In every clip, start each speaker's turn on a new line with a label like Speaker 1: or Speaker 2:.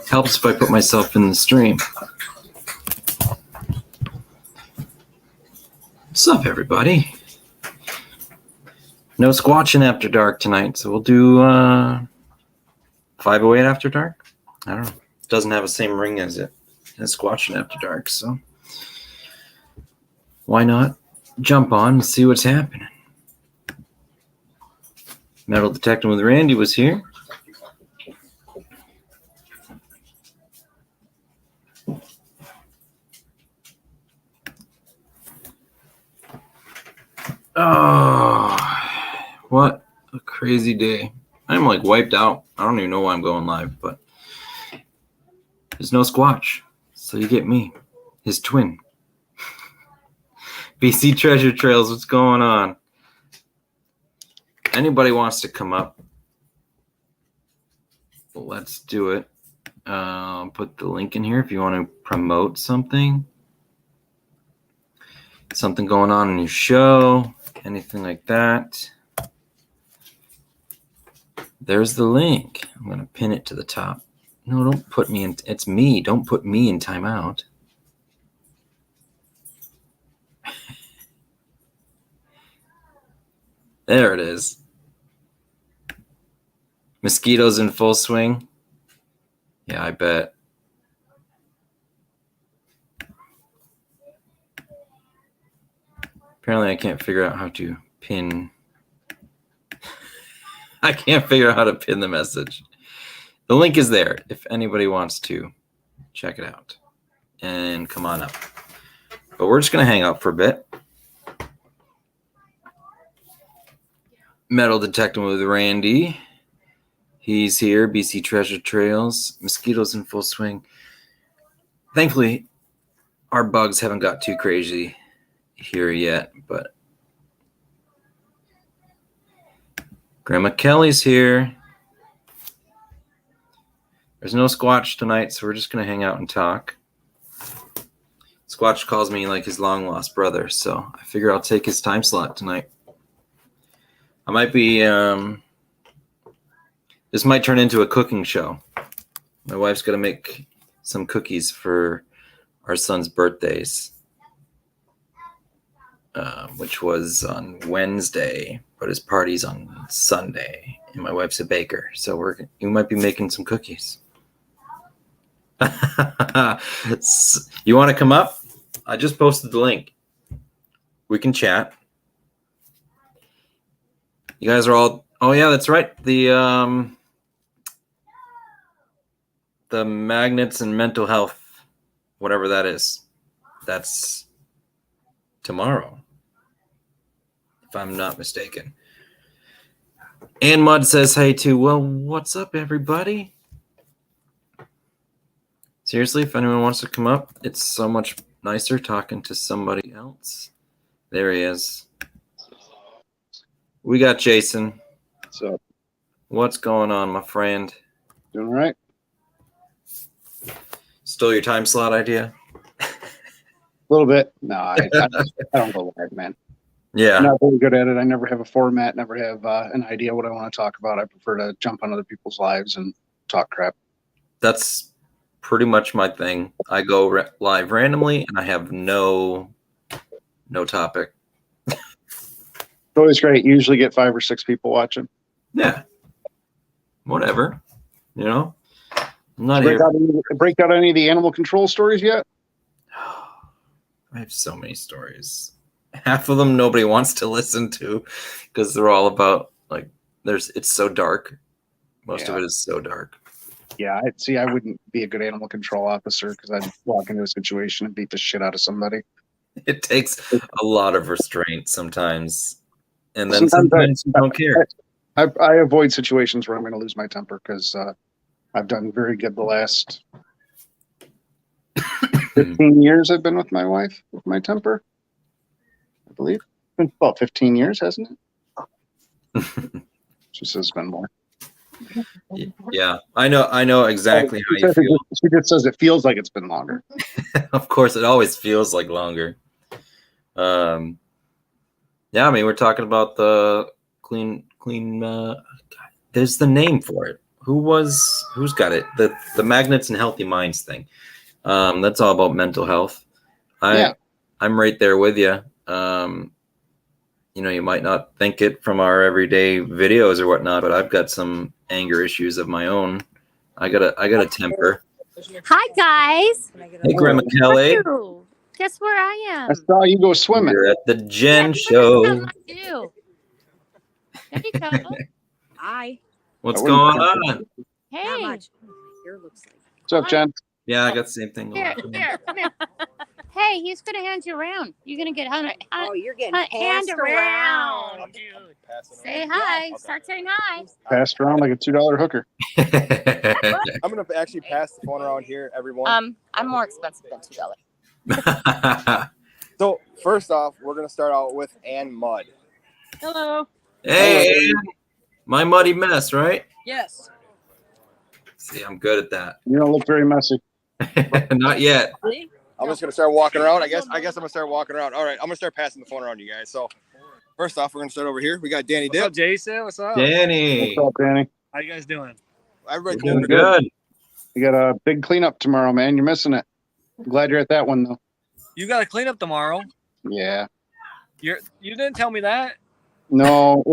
Speaker 1: Helps if I put myself in the stream. What's up, everybody? No Squatching After Dark tonight, so we'll do 508 After Dark. I don't know. It doesn't have the same ring as Squatching After Dark, so why not jump on and see what's happening? Metal Detecting with Randy was here. Oh, what a crazy day. I'm like wiped out. I don't even know why I'm going live, but there's no Squatch. So you get me, his twin. BC Treasure Trails, what's going on? Anybody wants to come up, let's do it. Put the link in here if you want to promote something. Something going on in your show, anything like that. There's the link. I'm going to pin it to the top. No, don't put me in. It's me. Don't put me in timeout. There it is. Mosquitoes in full swing. Yeah, I bet. Apparently I can't figure out how to pin. I can't figure out how to pin the message. The link is there if anybody wants to check it out and come on up. But we're just going to hang out for a bit. Metal Detecting with Randy. He's here. BC Treasure Trails. Mosquitoes in full swing. Thankfully, our bugs haven't got too crazy here yet, but Grandma Kelly's here. There's no Squatch tonight, so we're just going to hang out and talk. Squatch calls me like his long-lost brother, so I figure I'll take his time slot tonight. I might be, this might turn into a cooking show. My wife's going to make some cookies for our son's birthdays, which was on Wednesday, but his party's on Sunday, and my wife's a baker, so we might be making some cookies. You want to come up? I just posted the link. We can chat. You guys are all. Oh yeah, that's right. The magnets and mental health, whatever that is. That's tomorrow, if I'm not mistaken. And Mud says hey too. Well, what's up, everybody? Seriously, if anyone wants to come up, it's so much nicer talking to somebody else. There he is. We got Jason.
Speaker 2: What's up?
Speaker 1: What's going on, my friend?
Speaker 2: Doing all right?
Speaker 1: Stole your time slot idea?
Speaker 2: A little bit. No, I don't go live, man.
Speaker 1: Yeah.
Speaker 2: I'm not very good at it. I never have a format, never have an idea what I want to talk about. I prefer to jump on other people's lives and talk crap.
Speaker 1: That's pretty much my thing. I go live randomly, and I have no topic.
Speaker 2: It's always great. You usually get 5 or 6 people watching.
Speaker 1: Yeah. Whatever. You know? I'm not
Speaker 2: break
Speaker 1: here.
Speaker 2: Break out any of the animal control stories yet?
Speaker 1: I have so many stories. Half of them nobody wants to listen to because they're all about it's so dark. Most of it is so dark.
Speaker 2: Yeah, I wouldn't be a good animal control officer because I'd walk into a situation and beat the shit out of somebody.
Speaker 1: It takes a lot of restraint sometimes. And then sometimes you don't care.
Speaker 2: I avoid situations where I'm going to lose my temper because I've done very good the last 15 years I've been with my wife with my temper. I believe. It's been about 15 years, hasn't it? She says it's been more.
Speaker 1: Yeah, I know exactly how you feel.
Speaker 2: She just says it feels like it's been longer.
Speaker 1: Of course, it always feels like longer. Yeah, I mean, we're talking about the clean. There's the name for it. who's got it? The Magnets and Healthy Minds thing. That's all about mental health. I'm right there with you. You might not think it from our everyday videos or whatnot, but I've got some anger issues of my own. I got a temper.
Speaker 3: Hi guys.
Speaker 1: Hey, Grandma Kelly.
Speaker 3: Guess where I am?
Speaker 2: I saw you go swimming.
Speaker 1: You're at the Jen show.
Speaker 3: There you go. Hi.
Speaker 1: What's going on?
Speaker 3: Hey.
Speaker 4: Not much. Here looks like.
Speaker 2: What's up, Jen?
Speaker 1: Yeah, I got the same thing.
Speaker 3: Here, come here. Hey, he's gonna hand you around. You're gonna get
Speaker 4: Oh, you're getting
Speaker 3: hand
Speaker 4: passed
Speaker 3: around. Say hi. Start saying hi.
Speaker 2: Passed around like a $2 hooker.
Speaker 5: I'm gonna actually pass the phone around here, everyone.
Speaker 3: I'm more expensive than $2.
Speaker 5: So first off, we're gonna start out with Ann Mudd.
Speaker 4: Hello.
Speaker 1: Hey, my muddy mess, right?
Speaker 4: Yes.
Speaker 1: See, I'm good at that.
Speaker 2: You don't look very messy.
Speaker 1: Not yet.
Speaker 5: I'm just gonna start walking around. I guess I'm gonna start walking around. All right, I'm gonna start passing the phone around, you guys. So first off, we're gonna start over here. We got Danny
Speaker 6: What's
Speaker 5: Dip.
Speaker 6: up, Jason? What's up?
Speaker 1: Danny.
Speaker 2: What's up, Danny?
Speaker 6: How you guys doing?
Speaker 5: Everybody
Speaker 1: Doing
Speaker 5: cool.
Speaker 1: good.
Speaker 2: You got a big cleanup tomorrow, man. You're missing it. I'm glad you're at that one, though.
Speaker 6: You got to clean up tomorrow.
Speaker 2: Yeah.
Speaker 6: You didn't tell me that.
Speaker 2: No,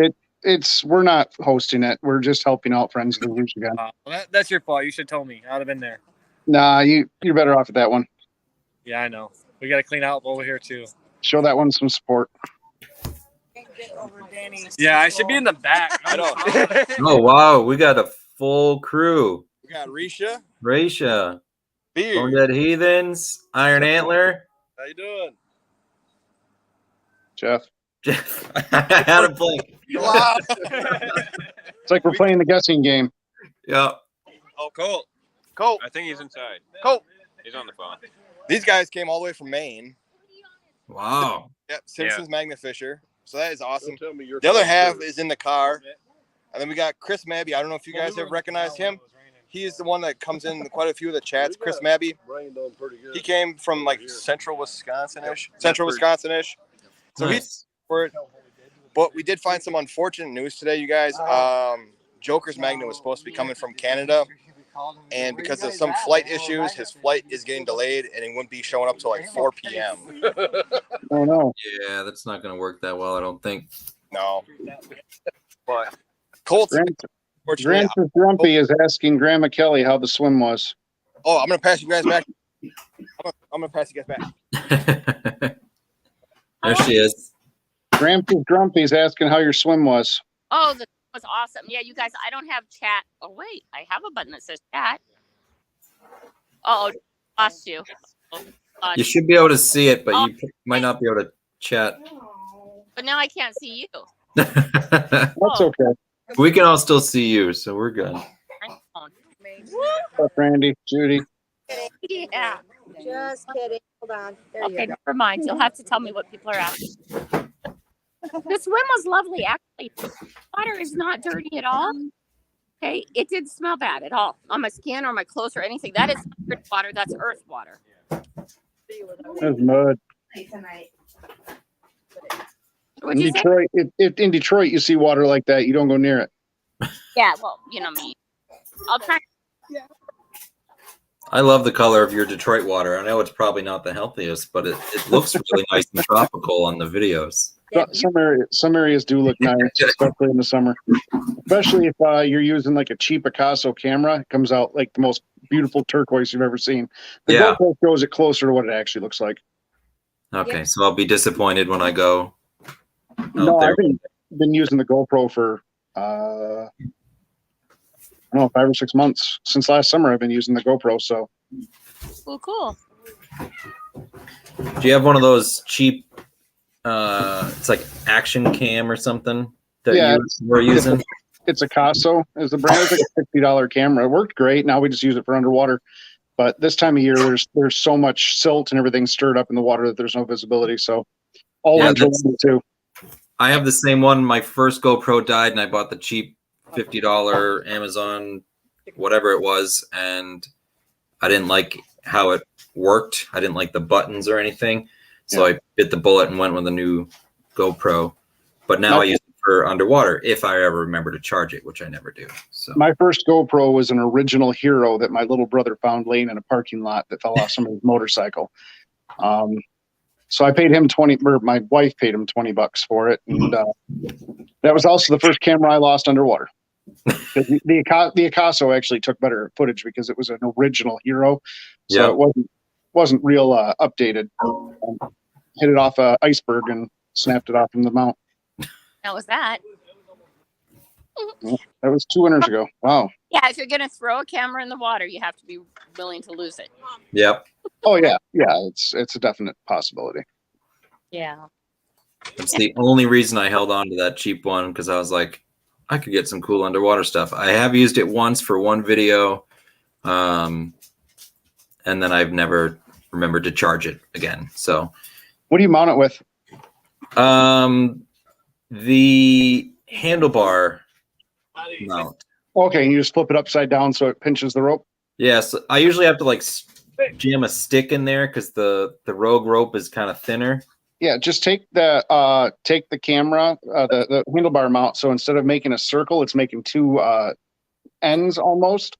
Speaker 2: we're not hosting it. We're just helping out friends of the Roosh again.
Speaker 6: Well, that's your fault. You should tell me. I'd have been there.
Speaker 2: Nah, you're better off at that one.
Speaker 6: Yeah, I know. We got to clean out over here too.
Speaker 2: Show that one some support.
Speaker 6: Yeah, I should be in the back.
Speaker 5: I know.
Speaker 1: Oh wow, we got a full crew.
Speaker 5: We got Risha,
Speaker 1: Raisha,
Speaker 5: Beard.
Speaker 1: Undead Heathens, Iron Antler,
Speaker 5: How you doing?
Speaker 2: Jeff.
Speaker 1: Jeff. I had a blank.
Speaker 5: Wow.
Speaker 2: It's like we're playing the guessing game.
Speaker 1: Yeah.
Speaker 5: Oh, Colt.
Speaker 7: I think he's inside.
Speaker 5: Colt.
Speaker 7: He's on the phone.
Speaker 5: These guys came all the way from Maine.
Speaker 1: Wow.
Speaker 5: Yep, Simpsons Magnet Fisher. So that is awesome. The other half is in the car. And then we got Chris Mabby. I don't know if you guys have recognized him. He is the one that comes in quite a few of the chats. Chris Mabby. He came from like central Wisconsin-ish. So he's for it. But we did find some unfortunate news today, you guys. Joker's Magnet was supposed to be coming from Canada. And because of some flight issues, his flight is getting delayed and he wouldn't be showing up till like 4 p.m.
Speaker 2: Oh, no.
Speaker 1: Yeah, that's not going to work that well, I don't think.
Speaker 5: No. But Colts.
Speaker 2: Grant Grumpy is asking Grandma Kelly how the swim was.
Speaker 5: Oh, I'm going to pass you guys back. I'm going to pass you guys back.
Speaker 1: There she is.
Speaker 2: Grandpa Grumpy is asking how your swim was.
Speaker 3: Oh, that was awesome. Yeah, you guys, I don't have chat. Oh, wait, I have a button that says chat. Oh, lost you. Oh,
Speaker 1: You should be able to see it, but you might not be able to chat.
Speaker 3: but now I can't see you.
Speaker 2: That's okay.
Speaker 1: We can all still see you, so we're good.
Speaker 2: What's up, Randy? Judy?
Speaker 3: Yeah.
Speaker 4: Just kidding. Hold on. There you
Speaker 3: Okay,
Speaker 4: go.
Speaker 3: never mind. You'll have to tell me what people are asking. The swim was lovely, actually. Water is not dirty at all. Okay, it didn't smell bad at all on my skin or my clothes or anything. That is not earth water. That's earth water.
Speaker 2: There's mud.
Speaker 3: What'd you say?
Speaker 2: Detroit, if in Detroit you see water like that, you don't go near it.
Speaker 3: Yeah, well, you know me. I'll try.
Speaker 1: I love the color of your Detroit water. I know it's probably not the healthiest, but it looks really nice and tropical on the videos.
Speaker 2: Some areas do look nice, especially in the summer. Especially if you're using like a cheap Picasso camera, it comes out like the most beautiful turquoise you've ever seen. The
Speaker 1: Yeah.
Speaker 2: GoPro shows it closer to what it actually looks like.
Speaker 1: Okay, so I'll be disappointed when I go out
Speaker 2: No,
Speaker 1: there.
Speaker 2: I've been using the GoPro for I don't know, 5 or 6 months. Since last summer I've been using the GoPro, so
Speaker 3: Cool.
Speaker 1: Do you have one of those cheap it's like Action Cam or something that
Speaker 2: Yeah.
Speaker 1: we're using?
Speaker 2: it's a Casso is the brand. It's like a $50 camera. It worked great. Now we just use it for underwater. But this time of year there's so much silt and everything stirred up in the water that there's no visibility. So all
Speaker 1: Yeah,
Speaker 2: winter
Speaker 1: that's-
Speaker 2: long too.
Speaker 1: I have the same one. My first GoPro died, and I bought the cheap $50 Amazon, whatever it was, and I didn't like how it worked. I didn't like the buttons or anything, so I bit the bullet and went with a new GoPro. But now I use it for underwater if I ever remember to charge it, which I never do. So
Speaker 2: My first GoPro was an original Hero that my little brother found laying in a parking lot that fell off somebody's motorcycle. So I paid him my wife paid him $20 for it. And that was also the first camera I lost underwater. The Akaso actually took better footage because it was an original Hero. So it wasn't real updated. Hit it off an iceberg and snapped it off from the mount.
Speaker 3: How was that?
Speaker 2: That was 2 winters ago. Wow.
Speaker 3: Yeah, if you're gonna throw a camera in the water, you have to be willing to lose it.
Speaker 1: Yep.
Speaker 2: Oh yeah, it's a definite possibility.
Speaker 3: Yeah.
Speaker 1: That's the only reason I held on to that cheap one, because I was like, I could get some cool underwater stuff. I have used it once for one video, and then I've never remembered to charge it again. So,
Speaker 2: what do you mount it with?
Speaker 1: The handlebar mount.
Speaker 2: Okay, and you just flip it upside down so it pinches the rope.
Speaker 1: Yes, I usually have to like jam a stick in there because the Rogue rope is kind of thinner.
Speaker 2: Yeah, just take the camera, the handlebar mount. So instead of making a circle, it's making two ends almost.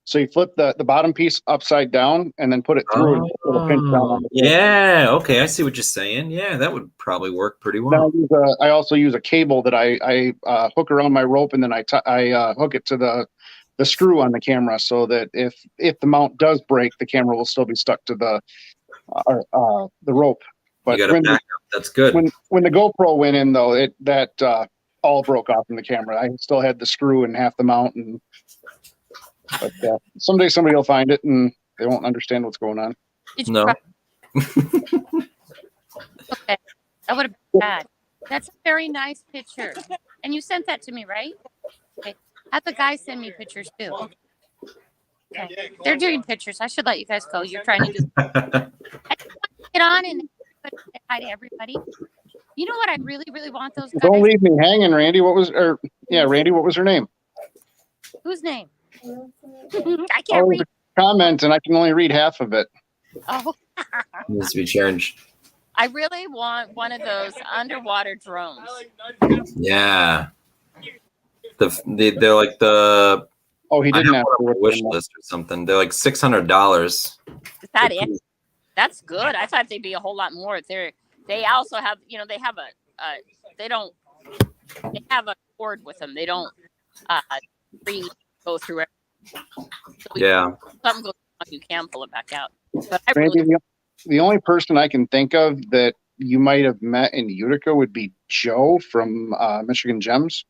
Speaker 2: So you flip the bottom piece upside down and then put it through. And it'll pinch down on the
Speaker 1: yeah, okay, I see what you're saying. Yeah, that would probably work pretty well.
Speaker 2: I also use a cable that I hook around my rope, and then I hook it to the screw on the camera, so that if the mount does break, the camera will still be stuck to the rope. But
Speaker 1: you got a backup. That's good.
Speaker 2: When the GoPro went in, though, that all broke off from the camera. I still had the screw and half the mount, but someday somebody will find it and they won't understand what's going on.
Speaker 1: No.
Speaker 3: Okay, that would have been bad. That's a very nice picture, and you sent that to me, right? Okay, have the guys send me pictures too. Okay, they're doing pictures. I should let you guys go. You're trying to do. I just want to get on and say hi to everybody. You know what? I really, really want those guys.
Speaker 2: Don't leave me hanging, Randy. Randy, what was her name?
Speaker 3: Whose name? I can't read.
Speaker 2: Comment, and I can only read half of it.
Speaker 3: Oh.
Speaker 1: Needs to be changed.
Speaker 3: I really want one of those underwater drones.
Speaker 1: Yeah. They're like the.
Speaker 2: Oh, he didn't have
Speaker 1: a wish list or something. They're like $600.
Speaker 3: Is that it? That's good. I thought they'd be a whole lot more. They also have, they have they have a cord with them. They don't go through it. So something goes wrong, you can pull it back out. But
Speaker 2: Randy, the only person I can think of that you might have met in Utica would be Joe from Michigan Gems.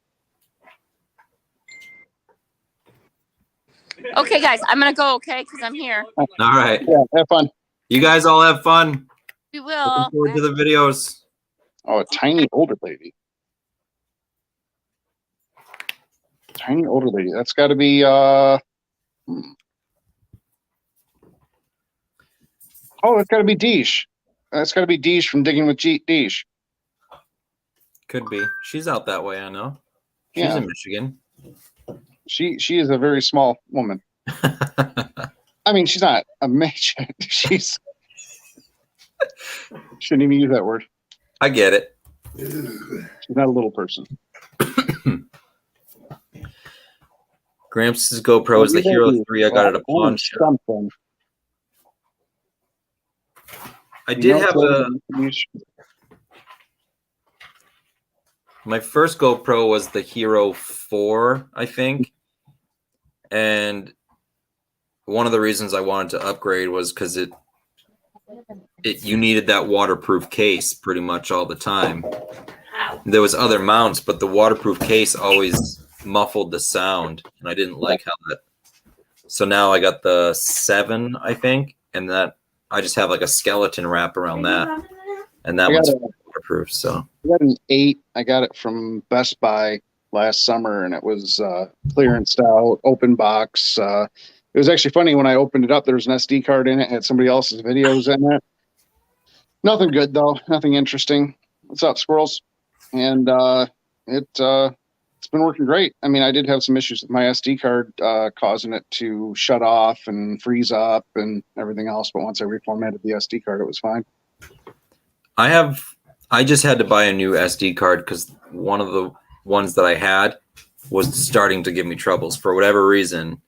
Speaker 3: Okay, guys, I'm gonna go. Okay, because I'm here.
Speaker 1: All right.
Speaker 2: Yeah, have fun.
Speaker 1: You guys all have fun.
Speaker 3: We will.
Speaker 1: Looking forward to the videos.
Speaker 2: Oh, a tiny older lady. Tiny older lady. That's got to be. Oh, it's got to be Deesh. That's got to be Deesh from Digging with Deesh.
Speaker 1: Could be. She's out that way, I know. She's in Michigan.
Speaker 2: She is a very small woman. I mean, she's not a midget. She's shouldn't even use that word.
Speaker 1: I get it.
Speaker 2: She's not a little person.
Speaker 1: Gramps' GoPro is the Hero 3. I got it at a pawn shop.
Speaker 2: Something.
Speaker 1: I did have my first GoPro was the Hero 4, I think. And one of the reasons I wanted to upgrade was because you needed that waterproof case pretty much all the time. There was other mounts, but the waterproof case always muffled the sound, and I didn't like how that. So now I got the 7, I think, and that I just have like a skeleton wrap around that, and that one's waterproof. So
Speaker 2: I got an 8. I got it from Best Buy last summer, and it was clearanced out, open box. It was actually funny when I opened it up. There was an SD card in it, had somebody else's videos in it. Nothing good though, nothing interesting. What's up, squirrels? And it's been working great. I mean, I did have some issues with my SD card causing it to shut off and freeze up and everything else. But once I reformatted the SD card, it was fine. I
Speaker 1: just had to buy a new SD card because one of the ones that I had was starting to give me troubles for whatever reason.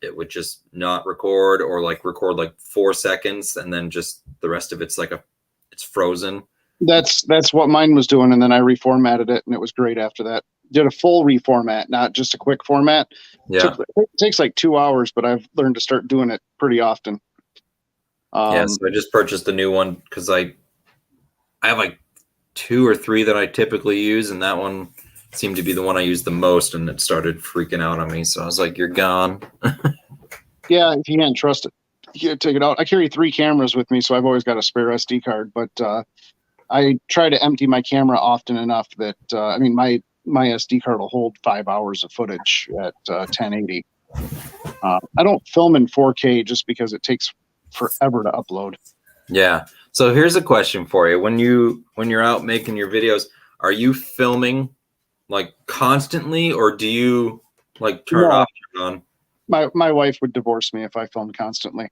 Speaker 1: It would just not record, or like record like 4 seconds and then just the rest of it's it's frozen.
Speaker 2: That's what mine was doing, and then I reformatted it, and it was great after that. Did a full reformat, not just a quick format.
Speaker 1: Yeah.
Speaker 2: It takes like 2 hours, but I've learned to start doing it pretty often.
Speaker 1: Yeah, so I just purchased a new one because I have like 2 or 3 that I typically use, and that one seemed to be the one I used the most, and it started freaking out on me. So I was like, "You're gone."
Speaker 2: Yeah, if you can't trust it, you can't take it out. I carry 3 cameras with me, so I've always got a spare SD card. But I try to empty my camera often enough that I mean my SD card will hold 5 hours of footage at 1080. I don't film in 4K just because it takes forever to upload.
Speaker 1: Yeah. So here's a question for you: when you're out making your videos, are you filming like constantly, or do you like turn
Speaker 2: No.
Speaker 1: off your on?
Speaker 2: My wife would divorce me if I filmed constantly.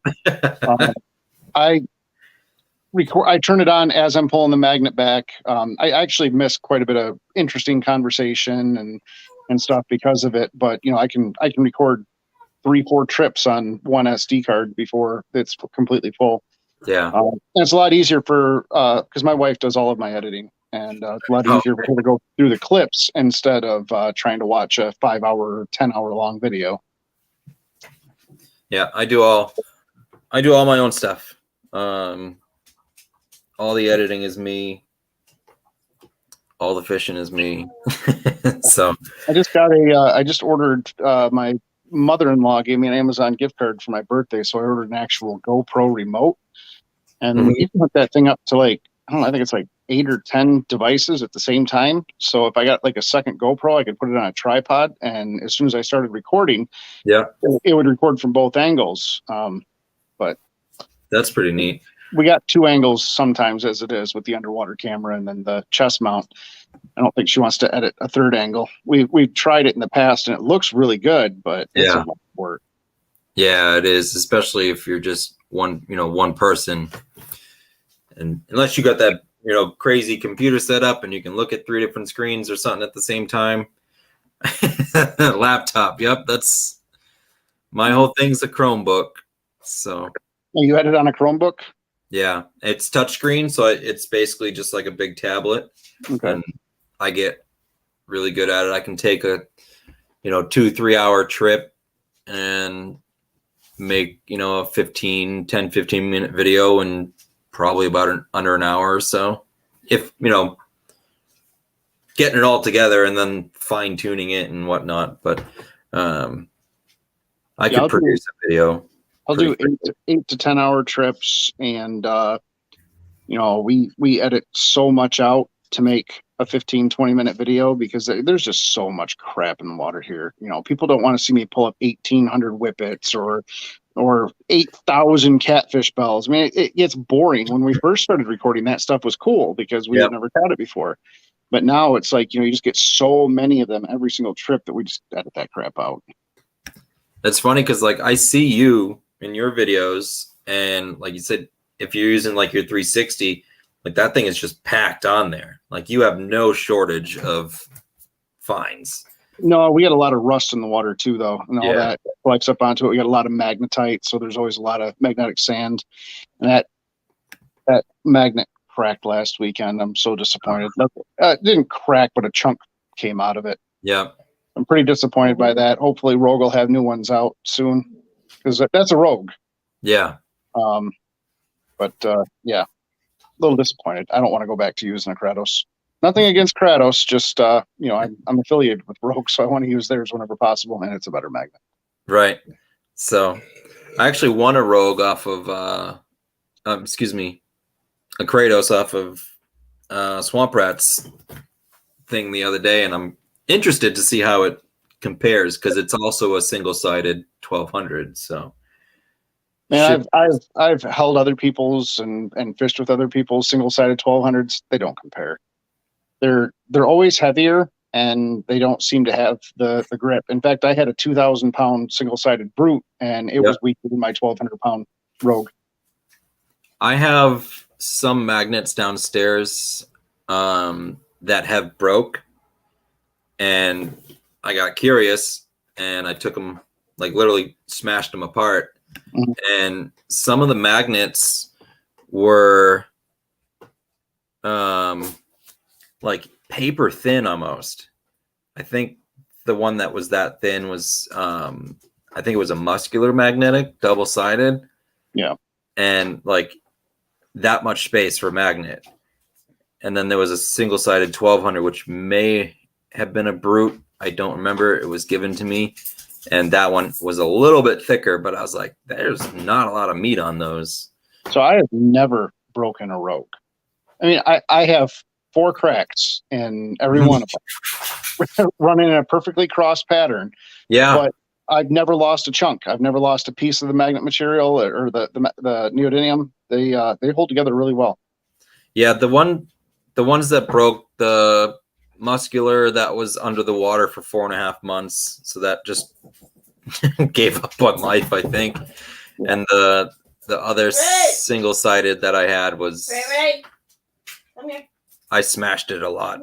Speaker 2: I turn it on as I'm pulling the magnet back. I actually miss quite a bit of interesting conversation and stuff because of it. But I can record 3-4 trips on one SD card before it's completely full.
Speaker 1: Yeah.
Speaker 2: And it's a lot easier for because my wife does all of my editing, and it's a lot easier for her to go through the clips instead of trying to watch a 5-hour, 10-hour long video.
Speaker 1: Yeah, I do all my own stuff. All the editing is me. All the fishing is me. So
Speaker 2: I just ordered my mother-in-law gave me an Amazon gift card for my birthday, so I ordered an actual GoPro remote, and you can hook that thing up to like, I don't know, I think it's like 8 or 10 devices at the same time. So if I got like a second GoPro, I could put it on a tripod, and as soon as I started recording,
Speaker 1: yeah,
Speaker 2: it would record from both angles. But
Speaker 1: that's pretty neat.
Speaker 2: We got 2 angles sometimes as it is with the underwater camera and then the chest mount. I don't think she wants to edit a third angle. We've tried it in the past and it looks really good, but it's a lot of work.
Speaker 1: Yeah, it is, especially if you're just one person. And unless you got that, crazy computer set up and you can look at 3 different screens or something at the same time. Laptop. Yep. That's my whole thing's a Chromebook. So
Speaker 2: you edit on a Chromebook?
Speaker 1: Yeah, it's touchscreen, so it's basically just like a big tablet.
Speaker 2: Okay.
Speaker 1: And I get really good at it. I can take a 2-3 hour trip and make a 15 minute video in probably about under an hour or so, if getting it all together and then fine tuning it and whatnot. But I could produce a video.
Speaker 2: I'll do 8 to 10 hour trips, and we edit so much out to make a 15-20 minute video because there's just so much crap in the water here. People don't want to see me pull up 1,800 whippets or 8,000 catfish bells. I mean, it gets boring. When we first started recording, that stuff was cool because we had never caught it before. But now it's like, you just get so many of them every single trip that we just edit that crap out.
Speaker 1: That's funny because like I see you in your videos, and like you said, if you're using like your 360, like that thing is just packed on there. Like you have no shortage of finds.
Speaker 2: No, we had a lot of rust in the water too, though, and all that collects up onto it. We got a lot of magnetite, so there's always a lot of magnetic sand. And that magnet cracked last weekend. I'm so disappointed. It didn't crack, but a chunk came out of it.
Speaker 1: Yeah,
Speaker 2: I'm pretty disappointed by that. Hopefully, Rogue will have new ones out soon because that's a Rogue. Yeah. But yeah, a little disappointed. I don't want to go back to using a Kratos. Nothing against Kratos, just I'm affiliated with Rogue, so I want to use theirs whenever possible, and it's a better magnet.
Speaker 1: Right. So I actually won a Rogue off of a Kratos off of Swamp Rat's thing the other day, and I'm interested to see how it compares because it's also a single-sided 1200. So
Speaker 2: man, I've held other people's and fished with other people's single-sided 1200s. They don't compare. They're always heavier, and they don't seem to have the grip. In fact, I had a 2,000-pound single-sided brute, and it was weaker than my 1,200-pound Rogue.
Speaker 1: I have some magnets downstairs that have broke, and I got curious and I took them, like literally smashed them apart.
Speaker 2: Mhm.
Speaker 1: And some of the magnets were like paper thin almost. I think the one that was that thin was I think it was a muscular magnetic, double-sided.
Speaker 2: Yeah.
Speaker 1: And like that much space for magnet. And then there was a single-sided 1200, which may have been a brute. I don't remember. It was given to me. And that one was a little bit thicker, but I was like, there's not a lot of meat on those.
Speaker 2: So I have never broken a rogue. I mean, I have 4 cracks in every one of them, running in a perfectly crossed pattern.
Speaker 1: Yeah.
Speaker 2: But I've never lost a chunk. I've never lost a piece of the magnet material or the neodymium. They hold together really well.
Speaker 1: Yeah, the ones that broke, the muscular, that was under the water for 4.5 months, so that just gave up on life, I think.
Speaker 2: Yeah.
Speaker 1: And the other single-sided that I had was
Speaker 4: Come here.
Speaker 1: I smashed it a lot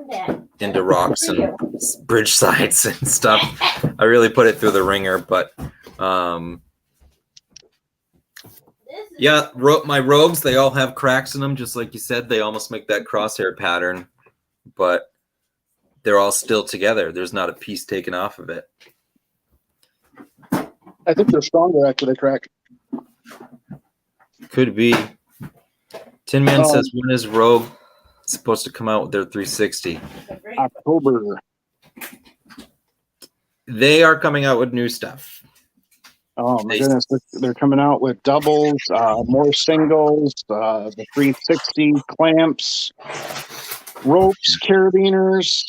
Speaker 1: into rocks and bridge sides and stuff. I really put it through the ringer, but yeah, my rogues, they all have cracks in them, just like you said. They almost make that crosshair pattern, but they're all still together. There's not a piece taken off of it.
Speaker 2: I think they're stronger after they crack.
Speaker 1: Could be. Tinman says, when is Rogue supposed to come out with their 360?
Speaker 2: October.
Speaker 1: They are coming out with new stuff.
Speaker 2: Oh my goodness, they're coming out with doubles, more singles, the 360 clamps, ropes, carabiners.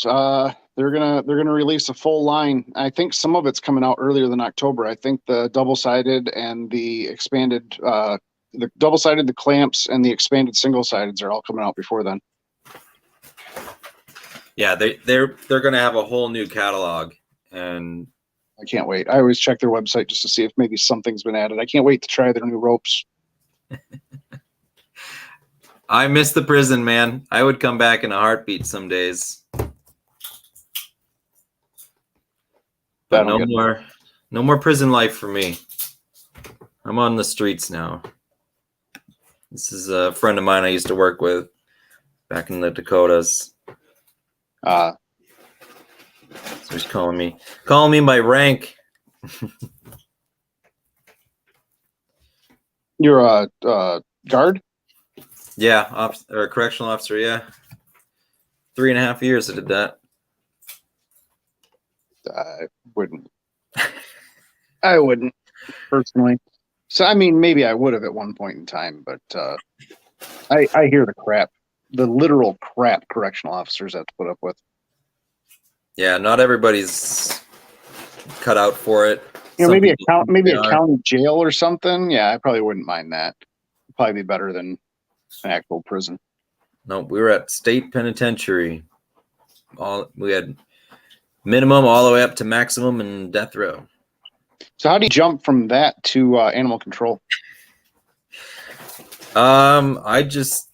Speaker 2: They're gonna release a full line. I think some of it's coming out earlier than October. I think the double-sided and the expanded, the double-sided, the clamps, and the expanded single-sideds are all coming out before then.
Speaker 1: Yeah, they're gonna have a whole new catalog, and
Speaker 2: I can't wait. I always check their website just to see if maybe something's been added. I can't wait to try their new ropes.
Speaker 1: I miss the prison, man. I would come back in a heartbeat some days. But no more prison life for me. I'm on the streets now. This is a friend of mine I used to work with back in the Dakotas. So he's calling me by rank.
Speaker 2: You're a guard?
Speaker 1: Yeah, or a correctional officer. Yeah, 3.5 years I did that.
Speaker 2: I wouldn't. I wouldn't personally. So I mean, maybe I would have at one point in time, but I hear the literal crap correctional officers have to put up with.
Speaker 1: Yeah, not everybody's cut out for it.
Speaker 2: You know, maybe a
Speaker 1: are.
Speaker 2: county jail or something. Yeah, I probably wouldn't mind that. It'd probably be better than an actual prison.
Speaker 1: No, we were at state penitentiary. We had minimum all the way up to maximum and death row.
Speaker 2: So how do you jump from that to animal control?
Speaker 1: I just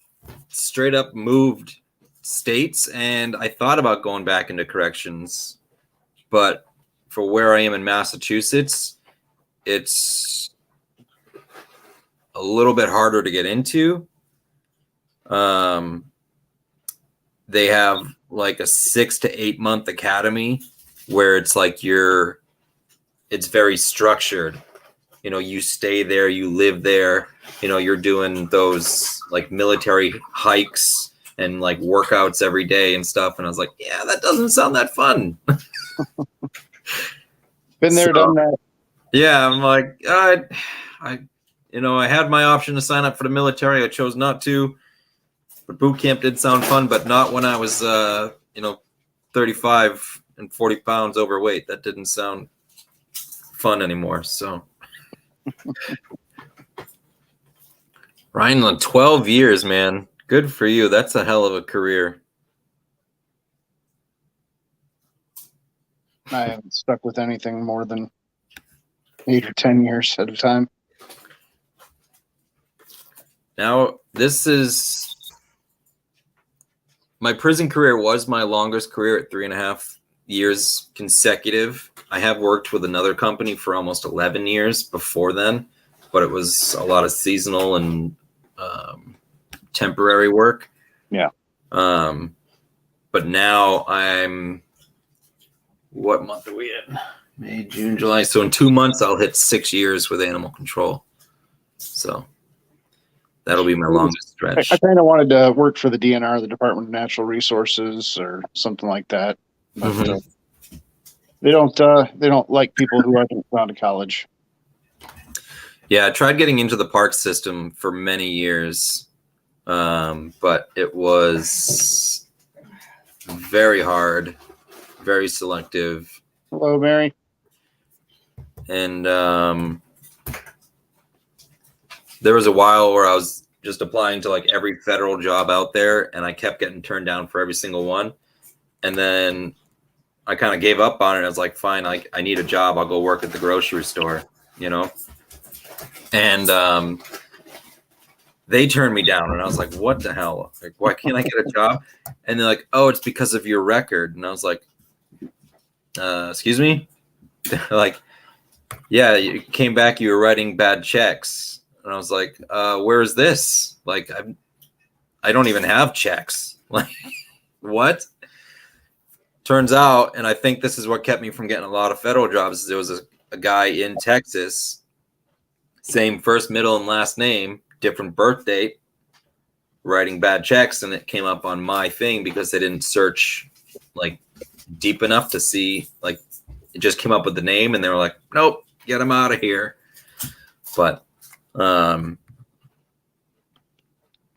Speaker 1: straight up moved states, and I thought about going back into corrections, but for where I am in Massachusetts, it's a little bit harder to get into. They have like a 6 to 8 month academy where it's like it's very structured. You know, you stay there, you live there, you know, you're doing those like military hikes and like workouts every day and stuff. And I was like, yeah, that doesn't sound that fun.
Speaker 2: Been there, done that.
Speaker 1: Yeah, I'm like, I had my option to sign up for the military. I chose not to. But boot camp did sound fun, but not when I was, 35 and 40 pounds overweight. That didn't sound fun anymore. So, Ryan, 12 years, man. Good for you. That's a hell of a career.
Speaker 2: I haven't stuck with anything more than 8 or 10 years at a time.
Speaker 1: Now, my prison career was my longest career at 3.5 years consecutive. I have worked with another company for almost 11 years before then, but it was a lot of seasonal and temporary work.
Speaker 2: Yeah.
Speaker 1: But now what month are we in? May, June, July. So in 2 months, I'll hit 6 years with animal control. So that'll be my longest stretch.
Speaker 2: I kind of wanted to work for the DNR, the Department of Natural Resources, or something like that. But they don't like people who haven't gone to college.
Speaker 1: Yeah, I tried getting into the park system for many years, but it was very hard, very selective.
Speaker 2: Hello, Mary.
Speaker 1: And there was a while where I was just applying to like every federal job out there, and I kept getting turned down for every single one. And then I kind of gave up on it. I was like, fine, I need a job. I'll go work at the grocery store, you know? And they turned me down, and I was like, what the hell? Like, why can't I get a job? And they're like, oh, it's because of your record. And I was like, excuse me? Like, yeah, you came back, you were writing bad checks. And I was like, where is this? Like, I don't even have checks. Like, what? Turns out, and I think this is what kept me from getting a lot of federal jobs, is there was a guy in Texas, same first, middle, and last name, different birth date, writing bad checks, and it came up on my thing because they didn't search like deep enough to see, like, it just came up with the name, and they were like, nope, get him out of here. But
Speaker 2: I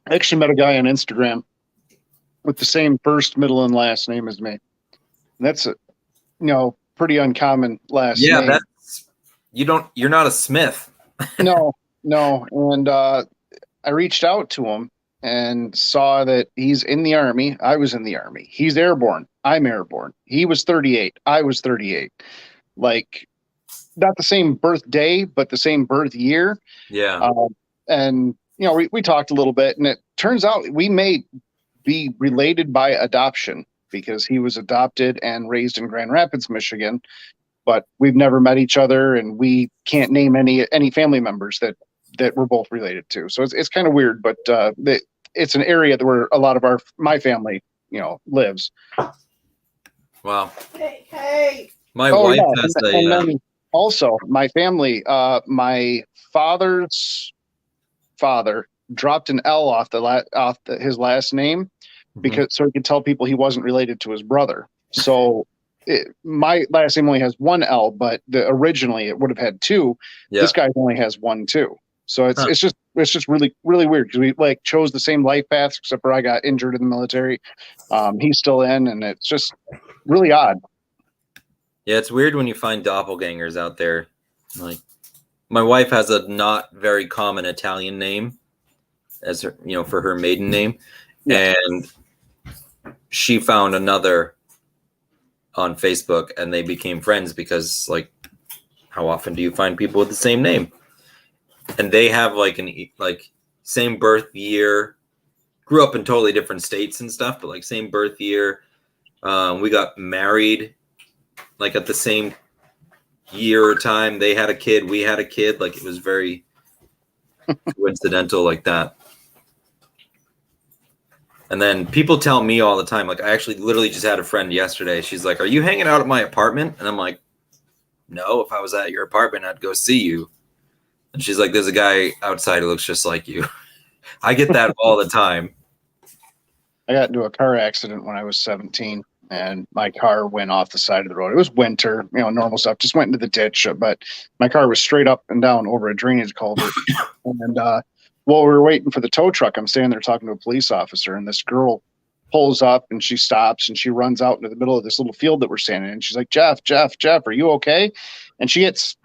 Speaker 2: actually met a guy on Instagram with the same first, middle, and last name as me. And that's a pretty uncommon last name.
Speaker 1: Yeah, you're not a Smith.
Speaker 2: No. And I reached out to him and saw that he's in the Army. I was in the Army. He's airborne. I'm airborne. He was 38. I was 38. Like, not the same birthday, but the same birth year.
Speaker 1: Yeah.
Speaker 2: And, we talked a little bit, and it turns out we may be related by adoption because he was adopted and raised in Grand Rapids, Michigan, but we've never met each other, and we can't name any family members that we're both related to. So it's kind of weird, but it's an area where a lot of my family, lives.
Speaker 1: Wow.
Speaker 4: Hey.
Speaker 1: My wife has
Speaker 2: and then also my family, my father's father dropped an L off his last name because so he could tell people he wasn't related to his brother. So my last name only has one L, but originally it would have had two. Yeah. This guy only has one too. So it's just really, really weird because we like chose the same life paths, except for I got injured in the military. He's still in, and it's just really odd.
Speaker 1: Yeah, it's weird when you find doppelgangers out there. Like, my wife has a not very common Italian name as her, for her maiden name, and she found another on Facebook, and they became friends because, like, how often do you find people with the same name? And they have like same birth year, grew up in totally different states and stuff, but like same birth year. We got married like at the same year or time. They had a kid, we had a kid. Like, it was very coincidental like that. And then people tell me all the time, like, I actually literally just had a friend yesterday. She's like, are you hanging out at my apartment? And I'm like, no, if I was at your apartment, I'd go see you. And she's like, there's a guy outside who looks just like you. I get that all the time.
Speaker 2: I got into a car accident when I was 17, and my car went off the side of the road. It was winter, normal stuff, just went into the ditch, but my car was straight up and down over a drainage culvert. And while we were waiting for the tow truck, I'm standing there talking to a police officer, and this girl pulls up and she stops and she runs out into the middle of this little field that we're standing in. She's like, Jeff, are you okay? And she gets,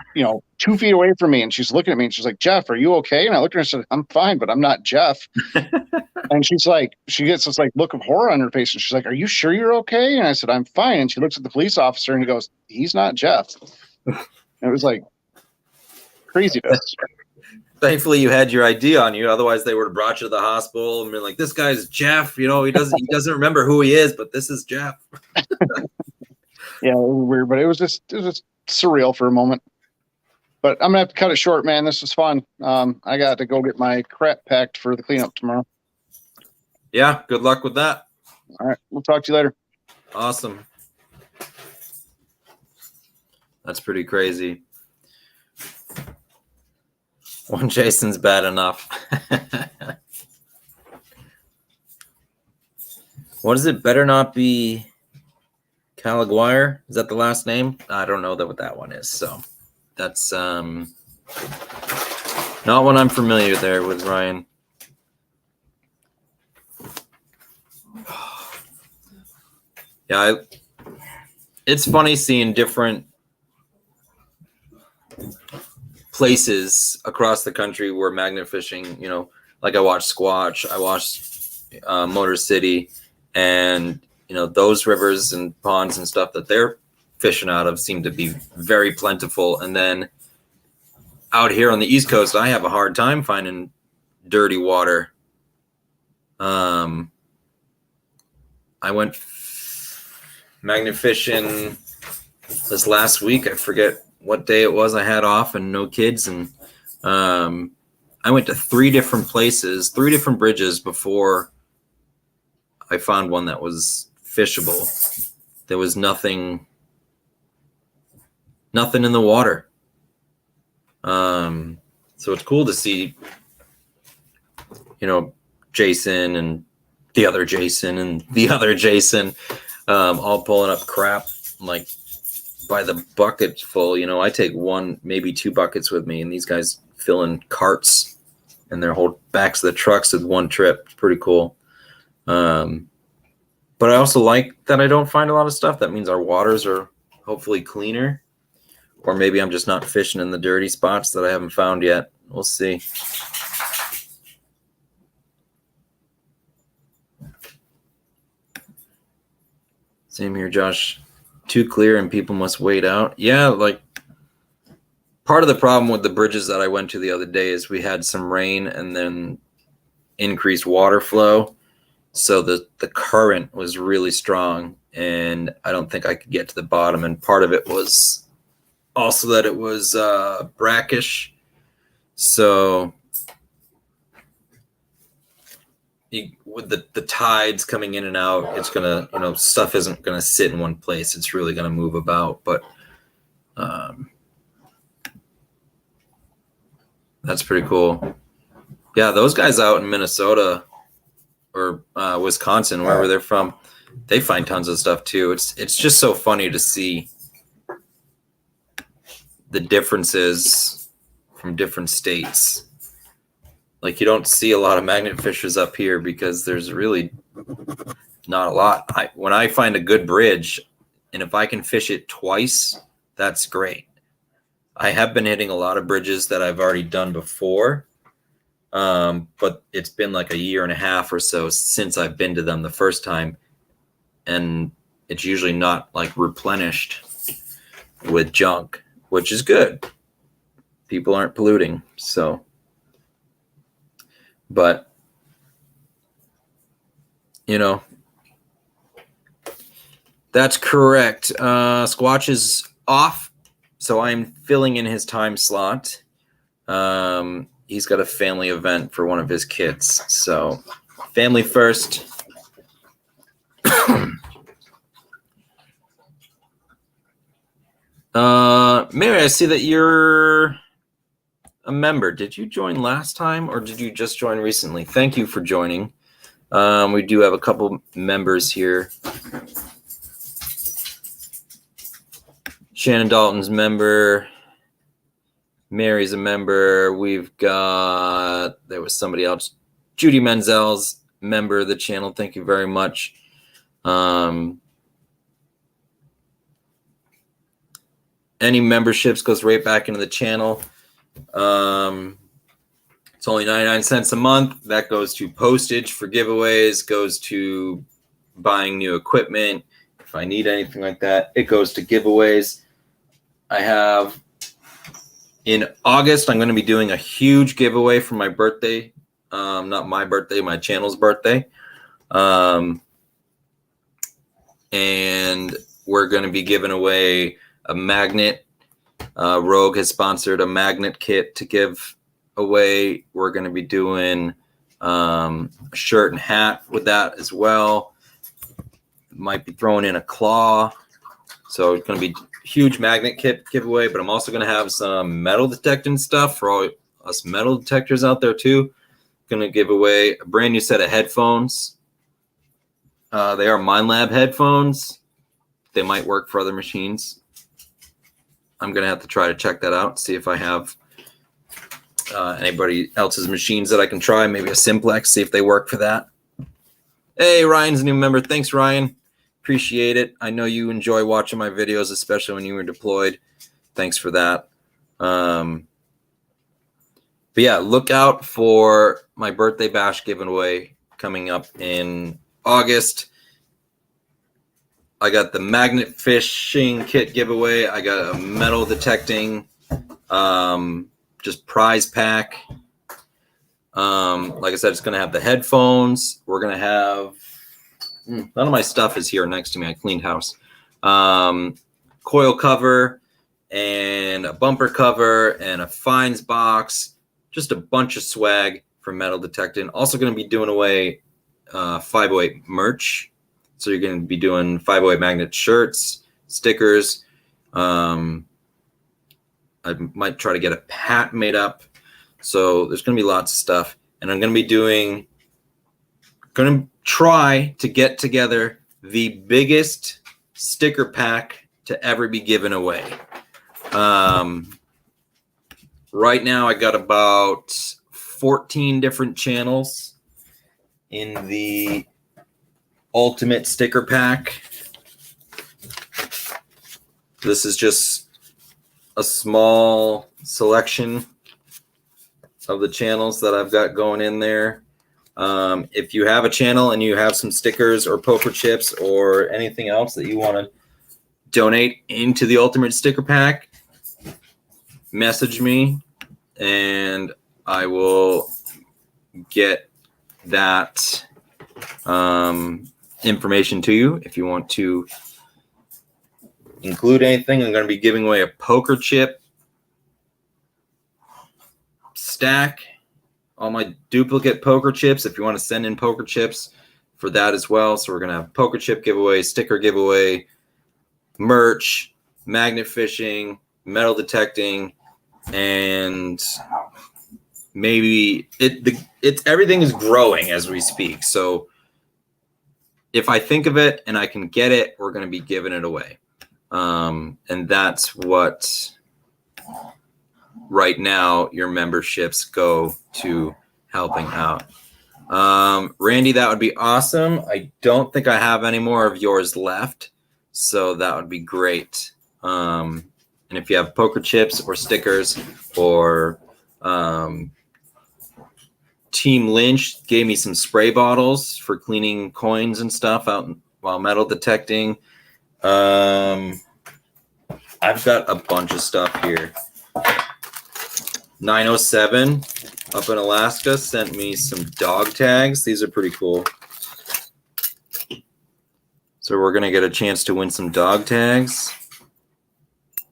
Speaker 2: 2 feet away from me, and she's looking at me, and she's like, Jeff, are you okay? And I looked at her and said, I'm fine, but I'm not Jeff. And she's like, she gets this like look of horror on her face, and she's like, are you sure you're okay? And I said, I'm fine. And she looks at the police officer and he goes, he's not Jeff. And it was like craziness.
Speaker 1: Thankfully you had your ID on you, otherwise they would have brought you to the hospital and been like, this guy's Jeff, he doesn't remember who he is, but this is Jeff.
Speaker 2: Yeah, it was weird, but it was just surreal for a moment. But I'm gonna have to cut it short, man. This was fun. I got to go get my crap packed for the cleanup tomorrow.
Speaker 1: Yeah, good luck with that.
Speaker 2: All right, we'll talk to you later.
Speaker 1: Awesome. That's pretty crazy. One Jason's bad enough. What is it? Better not be Calaguire? Is that the last name? I don't know what that one is. So that's not what I'm familiar there with, Ryan. Yeah, it's funny seeing different places across the country where magnet fishing, you know, like I watched Squatch, I watched Motor City, and you know, those rivers and ponds and stuff that they're fishing out of seem to be very plentiful. And then out here on the East Coast, I have a hard time finding dirty water. I went magnet fishing this last week. I forget what day it was. I had off and no kids, and I went to 3 different places, 3 different bridges before I found one that was fishable. There was nothing in the water. So it's cool to see, you know, Jason and the other Jason and the other Jason all pulling up crap like by the bucket full. You know, I take 1, maybe 2 buckets with me, and these guys fill in carts and their whole backs of the trucks with one trip. It's pretty cool. But I also like that I don't find a lot of stuff. That means our waters are hopefully cleaner, or maybe I'm just not fishing in the dirty spots that I haven't found yet. We'll see. Same here, Josh. Too clear and people must wait out. Yeah, like part of the problem with the bridges that I went to the other day is we had some rain and then increased water flow. So the current was really strong, and I don't think I could get to the bottom. And part of it was also that it was brackish. So with the tides coming in and out, it's gonna, you know, stuff isn't gonna sit in one place. It's really gonna move about. But that's pretty cool. Yeah, those guys out in Minnesota or Wisconsin, wherever they're from, they find tons of stuff too. It's just so funny to see the differences from different states. Like, you don't see a lot of magnet fishers up here because there's really not a lot. When I find a good bridge, and if I can fish it twice, that's great. I have been hitting a lot of bridges that I've already done before, but it's been like a year and a half or so since I've been to them the first time, and it's usually not like replenished with junk, which is good. People aren't polluting, so. But, you know, that's correct. Squatch is off, so I'm filling in his time slot. He's got a family event for one of his kids, so family first. Mary, I see that you're a member. Did you join last time, or did you just join recently? Thank you for joining. We do have a couple members here. Shannon Dalton's member. Mary's a member. We've got, there was somebody else. Judy Menzel's member of the channel. Thank you very much. Any memberships goes right back into the channel. It's only 99 cents a month. That goes to postage for giveaways, goes to buying new equipment. If I need anything like that, it goes to giveaways. I have, in August, I'm going to be doing a huge giveaway for my birthday. Not my birthday, my channel's birthday. And we're going to be giving away a magnet. Rogue has sponsored a magnet kit to give away. We're going to be doing a shirt and hat with that as well. Might be throwing in a claw. So it's going to be huge magnet kit giveaway, but I'm also going to have some metal detecting stuff for all us metal detectors out there too. Going to give away a brand new set of headphones. They are MindLab headphones. They might work for other machines. I'm going to have to try to check that out, see if I have anybody else's machines that I can try, maybe a Simplex, see if they work for that. Hey, Ryan's a new member. Thanks, Ryan. Appreciate it. I know you enjoy watching my videos, especially when you were deployed. Thanks for that. But yeah, look out for my birthday bash giveaway coming up in August. I got the magnet fishing kit giveaway. I got a metal detecting just prize pack. Like I said, it's going to have the headphones. We're going to have none of my stuff is here next to me. I cleaned house. Coil cover and a bumper cover and a fines box. Just a bunch of swag for metal detecting. Also going to be doing away 508 merch. So you're going to be doing 508 magnet shirts, stickers. I might try to get a hat made up. So there's going to be lots of stuff. And I'm going to try to get together the biggest sticker pack to ever be given away. Right now I got about 14 different channels in the ultimate sticker pack. This is just a small selection of the channels that I've got going in there. If you have a channel and you have some stickers or poker chips or anything else that you want to donate into the ultimate sticker pack, message me and I will get that information to you. If you want to include anything, I'm going to be giving away a poker chip stack, all my duplicate poker chips. If you want to send in poker chips for that as well. So we're going to have poker chip giveaway, sticker giveaway, merch, magnet fishing, metal detecting, and maybe it's everything is growing as we speak. So if I think of it and I can get it, we're going to be giving it away. And that's what right now your memberships go to helping out. Randy, that would be awesome. I don't think I have any more of yours left, so that would be great. And if you have poker chips or stickers or Team Lynch gave me some spray bottles for cleaning coins and stuff out while metal detecting. I've got a bunch of stuff here. 907 up in Alaska sent me some dog tags. These are pretty cool. So we're going to get a chance to win some dog tags.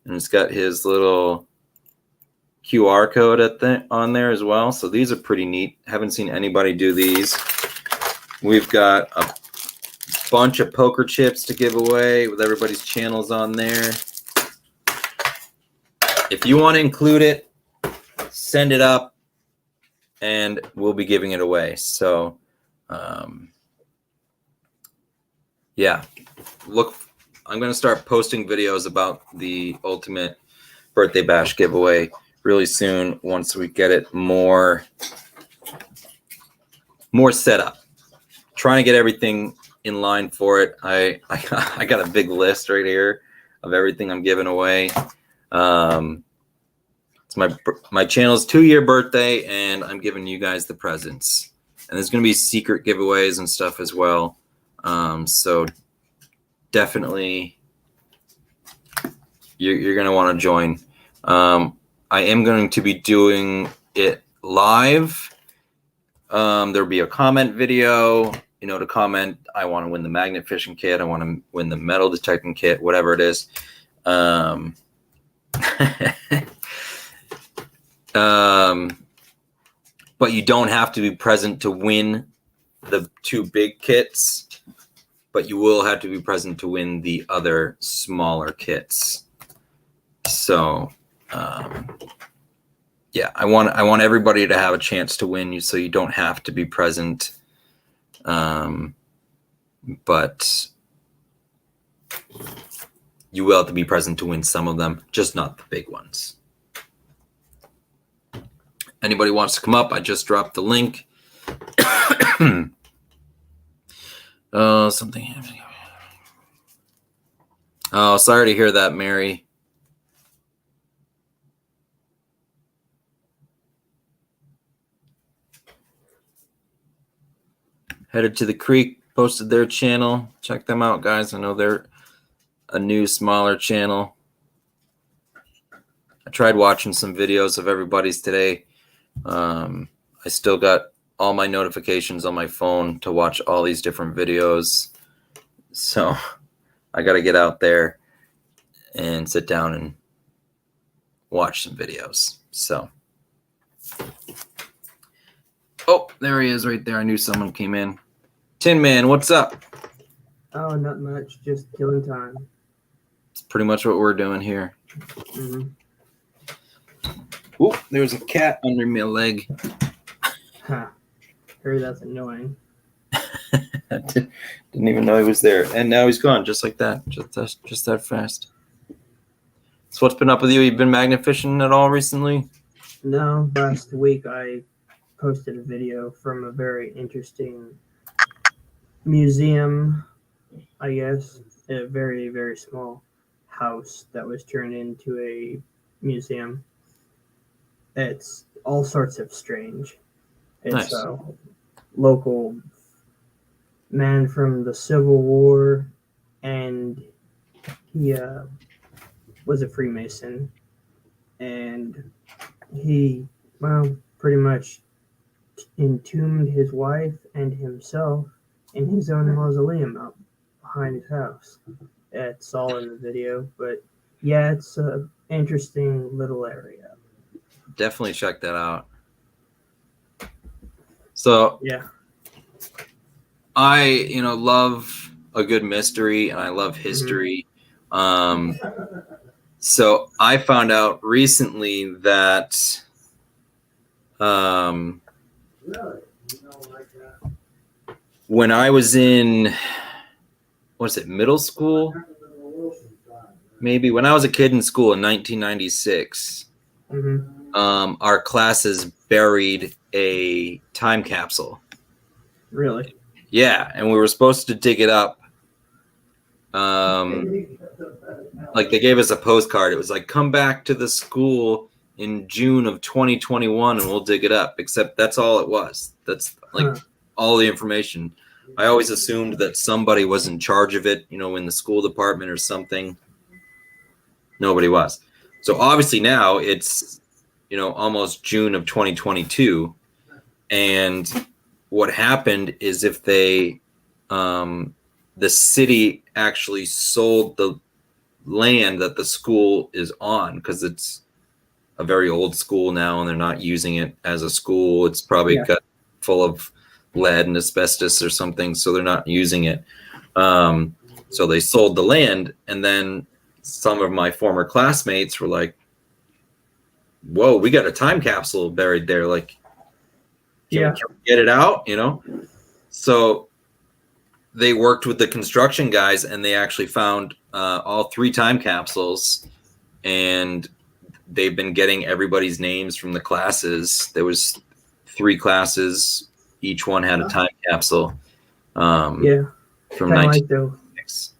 Speaker 1: And it's got his little QR code on there as well. So these are pretty neat. Haven't seen anybody do these. We've got a bunch of poker chips to give away with everybody's channels on there. If you want to include it, send it up and we'll be giving it away. So yeah, look, I'm going to start posting videos about the ultimate birthday bash giveaway really soon once we get it more set up. Trying to get everything in line for it. I got a big list right here of everything I'm giving away. It's my channel's 2-year birthday, and I'm giving you guys the presents. And there's going to be secret giveaways and stuff as well. So definitely you're going to want to join. I am going to be doing it live. There'll be a comment video. to comment, I want to win the magnet fishing kit, I want to win the metal detecting kit, whatever it is. But you don't have to be present to win the 2 big kits, but you will have to be present to win the other smaller kits. So, yeah, I want everybody to have a chance to win, so you don't have to be present. But you will have to be present to win some of them, just not the big ones. Anybody wants to come up, I just dropped the link. Something happening. Oh, sorry to hear that, Mary. Headed to the Creek, posted their channel. Check them out, guys. I know they're a new, smaller channel. I tried watching some videos of everybody's today. I still got all my notifications on my phone to watch all these different videos. So I got to get out there and sit down and watch some videos. So, oh, there he is right there. I knew someone came in. Tinman, what's up?
Speaker 7: Oh, not much. Just killing time.
Speaker 1: It's pretty much what we're doing here.
Speaker 7: Mm-hmm.
Speaker 1: Ooh, there's a cat under my leg.
Speaker 7: Ha. Heard that's annoying.
Speaker 1: I didn't even know he was there. And now he's gone, just like that. Just that fast. So what's been up with you? You've been magnet fishing at all recently?
Speaker 7: No, last week I posted a video from a very interesting museum, I guess. A very, very small house that was turned into a museum. It's all sorts of strange. It's
Speaker 1: Nice.
Speaker 7: a local man from the Civil War, and he was a Freemason, and he, well, pretty much entombed his wife and himself in his own mausoleum out behind his house. It's all in the video, but yeah, it's a interesting little area.
Speaker 1: Definitely check that out. So
Speaker 7: Yeah.
Speaker 1: I, love a good mystery and I love history. So I found out recently that when I was in, middle school? Maybe when I was a kid in school in 1996, our classes buried a time capsule.
Speaker 7: Really?
Speaker 1: Yeah, and we were supposed to dig it up. Like they gave us a postcard. It was like, come back to the school in June of 2021 and we'll dig it up. Except that's all it was. That's like all the information. I always assumed that somebody was in charge of it, in the school department or something. Nobody was. So obviously now it's, almost June of 2022. And what happened is if they, the city actually sold the land that the school is on, because it's a very old school now and they're not using it as a school. It's probably got full of lead and asbestos or something, so they're not using it. So they sold the land, and then some of my former classmates were like, whoa, we got a time capsule buried there. Like, can we get it out? So they worked with the construction guys and they actually found all 3 time capsules, and they've been getting everybody's names from the classes. There was 3 classes. Each one had a time capsule. From 1996.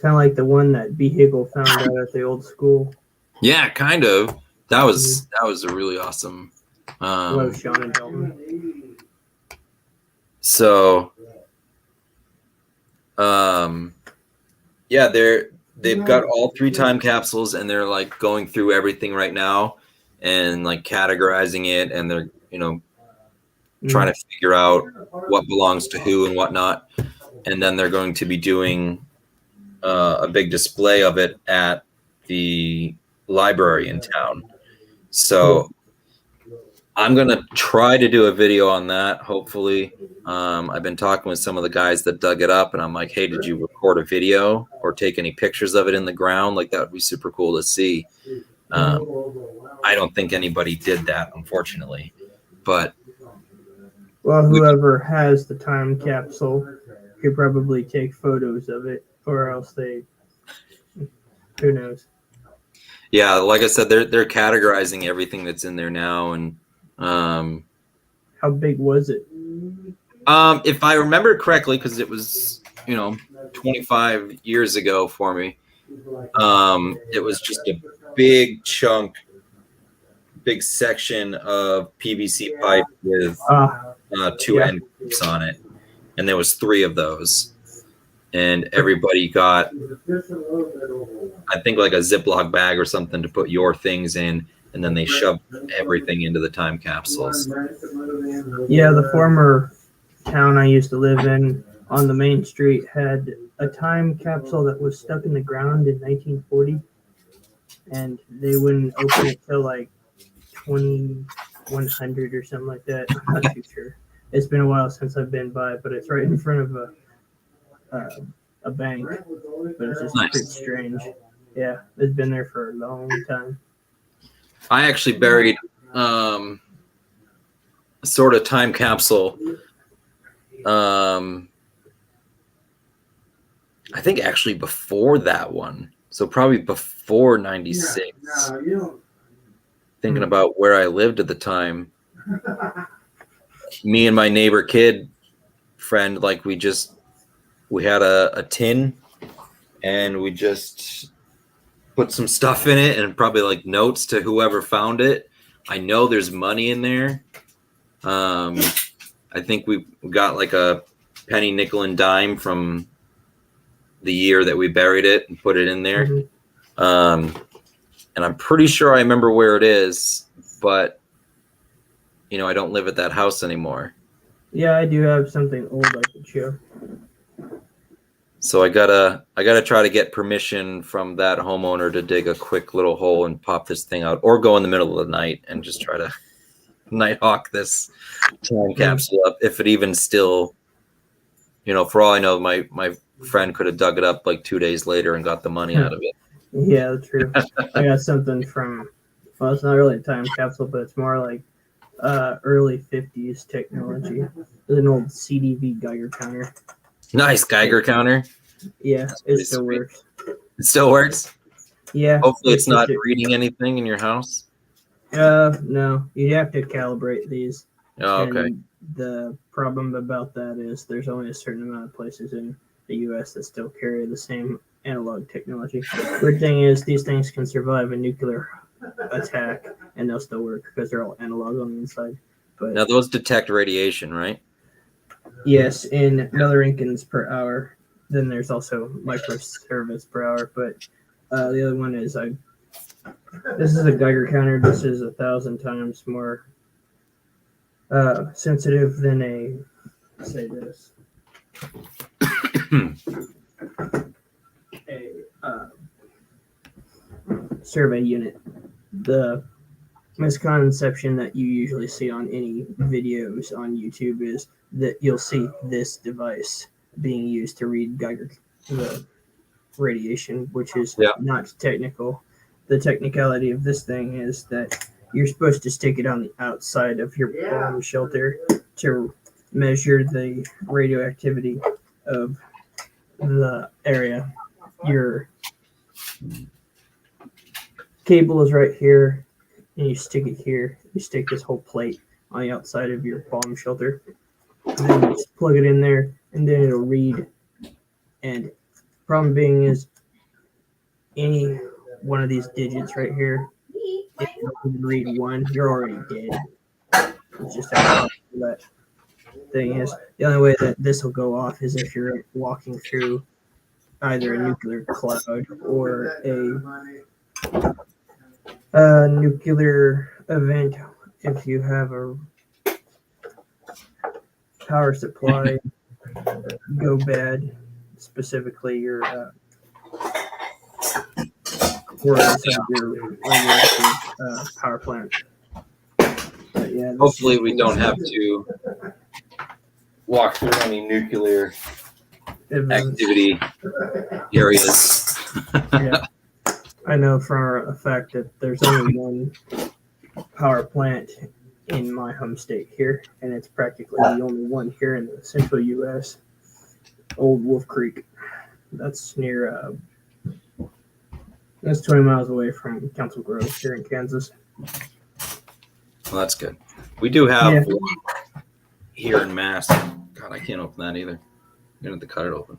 Speaker 7: Kind of like the one that B. Higgle found out at the old school.
Speaker 1: Yeah, kind of. That was a really awesome.
Speaker 7: Hello, Sean and Dalton.
Speaker 1: So, yeah, they've got all 3 time capsules, and they're like going through everything right now, and like categorizing it, and they're trying to figure out what belongs to who and whatnot. And then they're going to be doing a big display of it at the library in town. So I'm going to try to do a video on that, hopefully. I've been talking with some of the guys that dug it up, and I'm like, hey, did you record a video or take any pictures of it in the ground? Like, that would be super cool to see. I don't think anybody did that, unfortunately. But
Speaker 7: well, whoever has the time capsule could probably take photos of it, or else who knows.
Speaker 1: yeah, like I said, they're categorizing everything that's in there now. And
Speaker 7: how big was it?
Speaker 1: if I remember correctly, because it was 25 years ago for me, it was just a big chunk, big section of PVC pipe with two end groups on it, and there was 3 of those, and everybody got, I think, like a Ziploc bag or something to put your things in, and then they shoved everything into the time capsules.
Speaker 7: Yeah, the former town I used to live in on the main street had a time capsule that was stuck in the ground in 1940, and they wouldn't open it till like 2100 or something like that. I'm not too sure. It's been a while since I've been by, but it's right in front of a bank. But it's just pretty strange. Yeah, it's been there for a long time.
Speaker 1: I actually buried a sort of time capsule. I think actually before that one. So probably before 96. Thinking about where I lived at the time. Me and my neighbor kid friend, like we had a tin, and we just put some stuff in it and probably like notes to whoever found it. I know there's money in there. I think we got like a penny, nickel, and dime from the year that we buried it and put it in there. And I'm pretty sure I remember where it is, but I don't live at that house anymore.
Speaker 7: Yeah, I do have something old I could show.
Speaker 1: So I gotta try to get permission from that homeowner to dig a quick little hole and pop this thing out, or go in the middle of the night and just try to nighthawk this time capsule up. If it even still, for all I know, my friend could have dug it up like 2 days later and got the money out of it.
Speaker 7: Yeah, true. I got something from, well, it's not really a time capsule, but it's more like early 50s technology. There's an old CDV Geiger counter.
Speaker 1: Nice Geiger counter.
Speaker 7: Yeah, it still works.
Speaker 1: It still works?
Speaker 7: Yeah.
Speaker 1: Hopefully it's not reading anything in your house.
Speaker 7: No, you have to calibrate these.
Speaker 1: Oh, okay.
Speaker 7: And the problem about that is there's only a certain amount of places in the U.S. that still carry the same analog technology. Weird thing is these things can survive a nuclear attack and they'll still work because they're all analog on the inside. But
Speaker 1: now those detect radiation, right?
Speaker 7: Yes, in milliroentgens per hour. Then there's also microsieverts per hour. But the other one is this is a Geiger counter. This is 1,000 times more sensitive than a, say this, a survey unit. The misconception that you usually see on any videos on YouTube is that you'll see this device being used to read the radiation, which is not technical. The technicality of this thing is that you're supposed to stick it on the outside of your bomb shelter to measure the radioactivity of the area. Your cable is right here, and you stick it here. You stick this whole plate on the outside of your bomb shelter, and then you just plug it in there, and then it'll read. And problem being is any one of these digits right here, if you don't read one, you're already dead. It's just how that thing is. The only way that this will go off is if you're walking through either a nuclear cloud or a nuclear event. If you have power supply go bad, specifically your core inside your regular power plant. But yeah,
Speaker 1: Hopefully, we don't have to walk through any nuclear activity areas.
Speaker 7: Yeah. I know for a fact that there's only one power plant in my home state here, and it's practically the only one here in the central U.S. Old Wolf Creek. That's near. That's 20 miles away from Council Grove here in Kansas.
Speaker 1: Well, that's good. We do have one here in Mass. God, I can't open that either. You're gonna have to cut it open.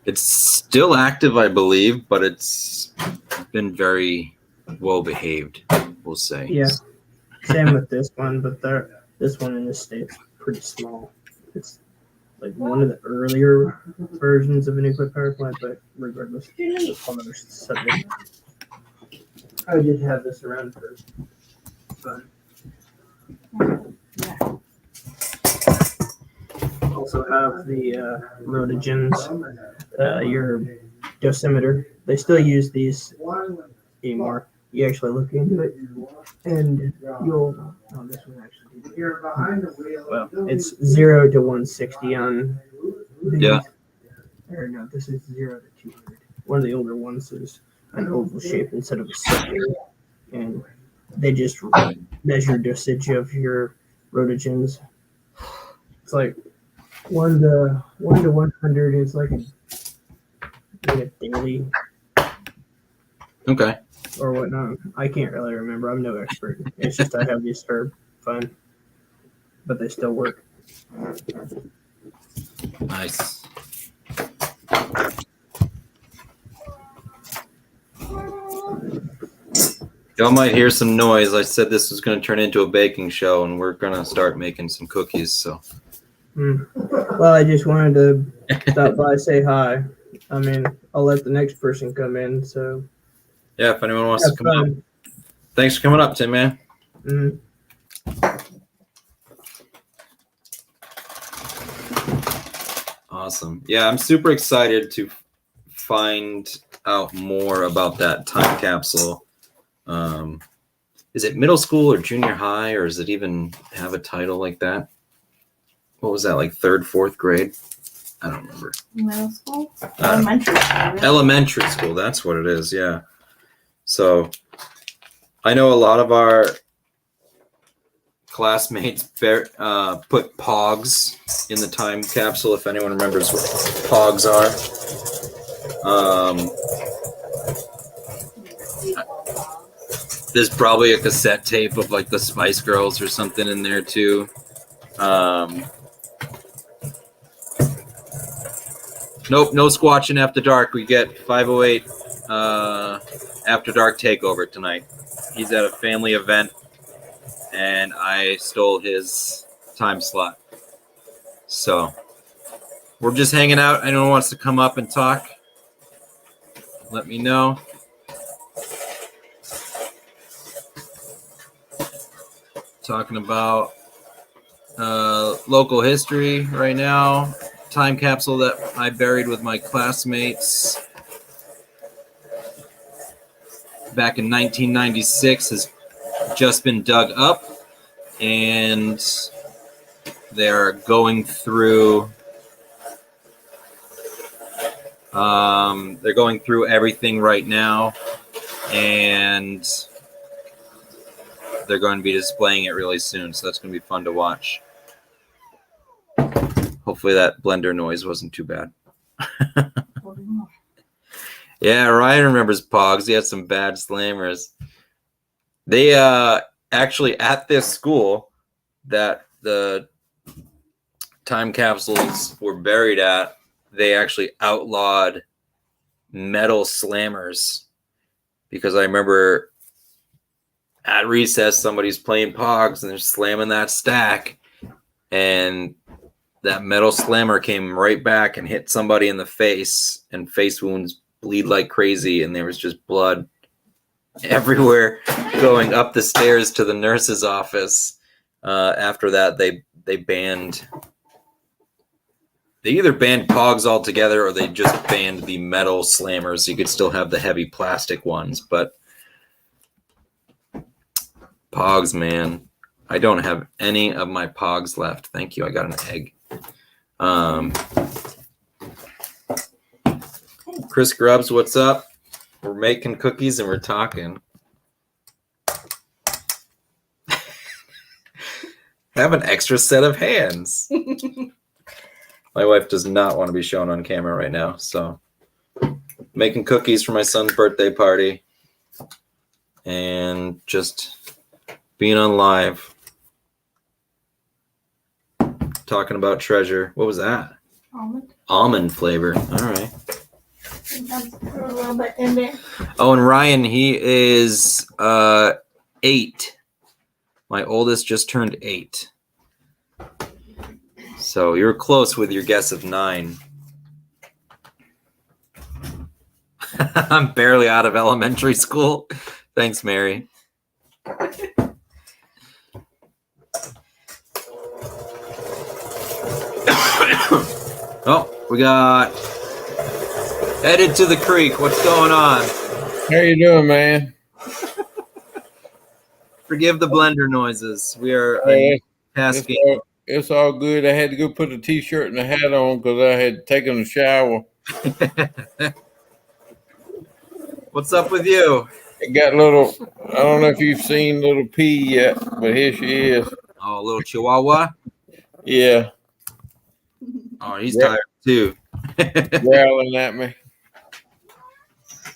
Speaker 1: It's still active, I believe, but it's been very well behaved, we'll say.
Speaker 7: Yeah. Same with this one, but this one in this state's pretty small. It's like one of the earlier versions of a nuclear power plant, but regardless, it's another subject. I did have this around for fun. Also have the rotogens, your dosimeter. They still use these anymore. You actually look into it, and you'll. Oh, this one actually. Well, it's 0 to 160 on. These.
Speaker 1: Yeah.
Speaker 7: Or no, this is 0 to 200. One of the older ones is an oval shape instead of a circle, and they just measure dosage of your rotogens. It's like 1 to 100 is like a daily.
Speaker 1: Okay.
Speaker 7: Or whatnot. I can't really remember. I'm no expert. It's just I have these for fun, but they still work.
Speaker 1: Nice. Y'all might hear some noise. I said this was going to turn into a baking show, and we're going to start making some cookies. So.
Speaker 7: Well, I just wanted to stop by, say hi. I mean, I'll let the next person come in. So.
Speaker 1: Yeah, if anyone wants to come up. Thanks for coming up, Tinman. Awesome. Yeah, I'm super excited to find out more about that time capsule. Is it middle school or junior high, or does it even have a title like that? What was that, like 3rd, 4th grade? I don't remember.
Speaker 4: Middle school? Elementary school.
Speaker 1: Elementary school, that's what it is, yeah. So I know a lot of our classmates put pogs in the time capsule, if anyone remembers what pogs are. There's probably a cassette tape of like the Spice Girls or something in there too. Nope, no Squatching After Dark. We get 508 After Dark takeover tonight. He's at a family event, and I stole his time slot. So we're just hanging out. Anyone wants to come up and talk, let me know. Talking about local history right now. Time capsule that I buried with my classmates back in 1996 has just been dug up, and they're going through everything right now, and they're going to be displaying it really soon, so that's going to be fun to watch. Hopefully that blender noise wasn't too bad. Yeah, Ryan remembers Pogs. He had some bad slammers. They actually, at this school that the time capsules were buried at, they actually outlawed metal slammers, because I remember at recess somebody's playing Pogs and they're slamming that stack, and that metal slammer came right back and hit somebody in the face, and face wounds bleed like crazy, and there was just blood everywhere going up the stairs to the nurse's office. After that, they banned. They either banned Pogs altogether, or they just banned the metal slammers. You could still have the heavy plastic ones, but Pogs, man, I don't have any of my Pogs left. Thank you. I got an egg. Chris Grubbs, what's up? We're making cookies and we're talking. Have an extra set of hands. My wife does not want to be shown on camera right now, so making cookies for my son's birthday party and just being on live talking about treasure. What was that? Almond flavor. All right.
Speaker 4: That's a little bit in there.
Speaker 1: Oh, and Ryan, he is 8. My oldest just turned 8. So you're close with your guess of 9. I'm barely out of elementary school. Thanks, Mary. Oh, we got headed to the creek. What's going on?
Speaker 8: How you doing, man?
Speaker 1: Forgive the blender noises. We are tasking.
Speaker 8: It's all good. I had to go put a t-shirt and a hat on because I had taken a shower.
Speaker 1: What's up with you?
Speaker 8: It got little, I don't know if you've seen little P yet, but here she is.
Speaker 1: Oh, a little chihuahua?
Speaker 8: Yeah.
Speaker 1: Oh, he's tired too.
Speaker 8: Growling at me.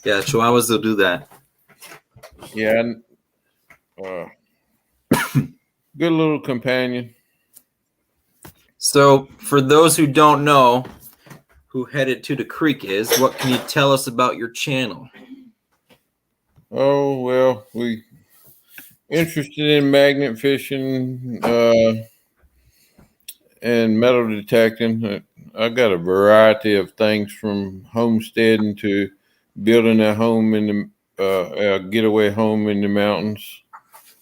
Speaker 1: Yeah, chihuahuas will do that.
Speaker 8: Yeah. Good little companion.
Speaker 1: So, for those who don't know who Headed to the Creek is, what can you tell us about your channel?
Speaker 8: Oh, well, we interested in magnet fishing and metal detecting. I got a variety of things from homesteading to building a home in the getaway home in the mountains.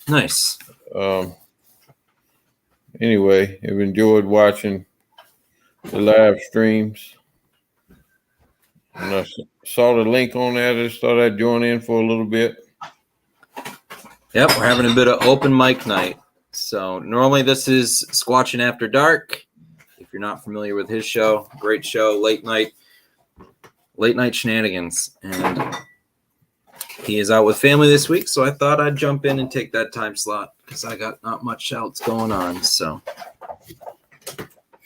Speaker 1: Nice.
Speaker 8: Anyway, I've enjoyed watching the live streams. And I saw the link on that. I just thought I'd join in for a little bit.
Speaker 1: Yep, we're having a bit of open mic night. So normally this is Squatching After Dark. If you're not familiar with his show, great show, late night shenanigans. And he is out with family this week, so I thought I'd jump in and take that time slot because I got not much else going on. So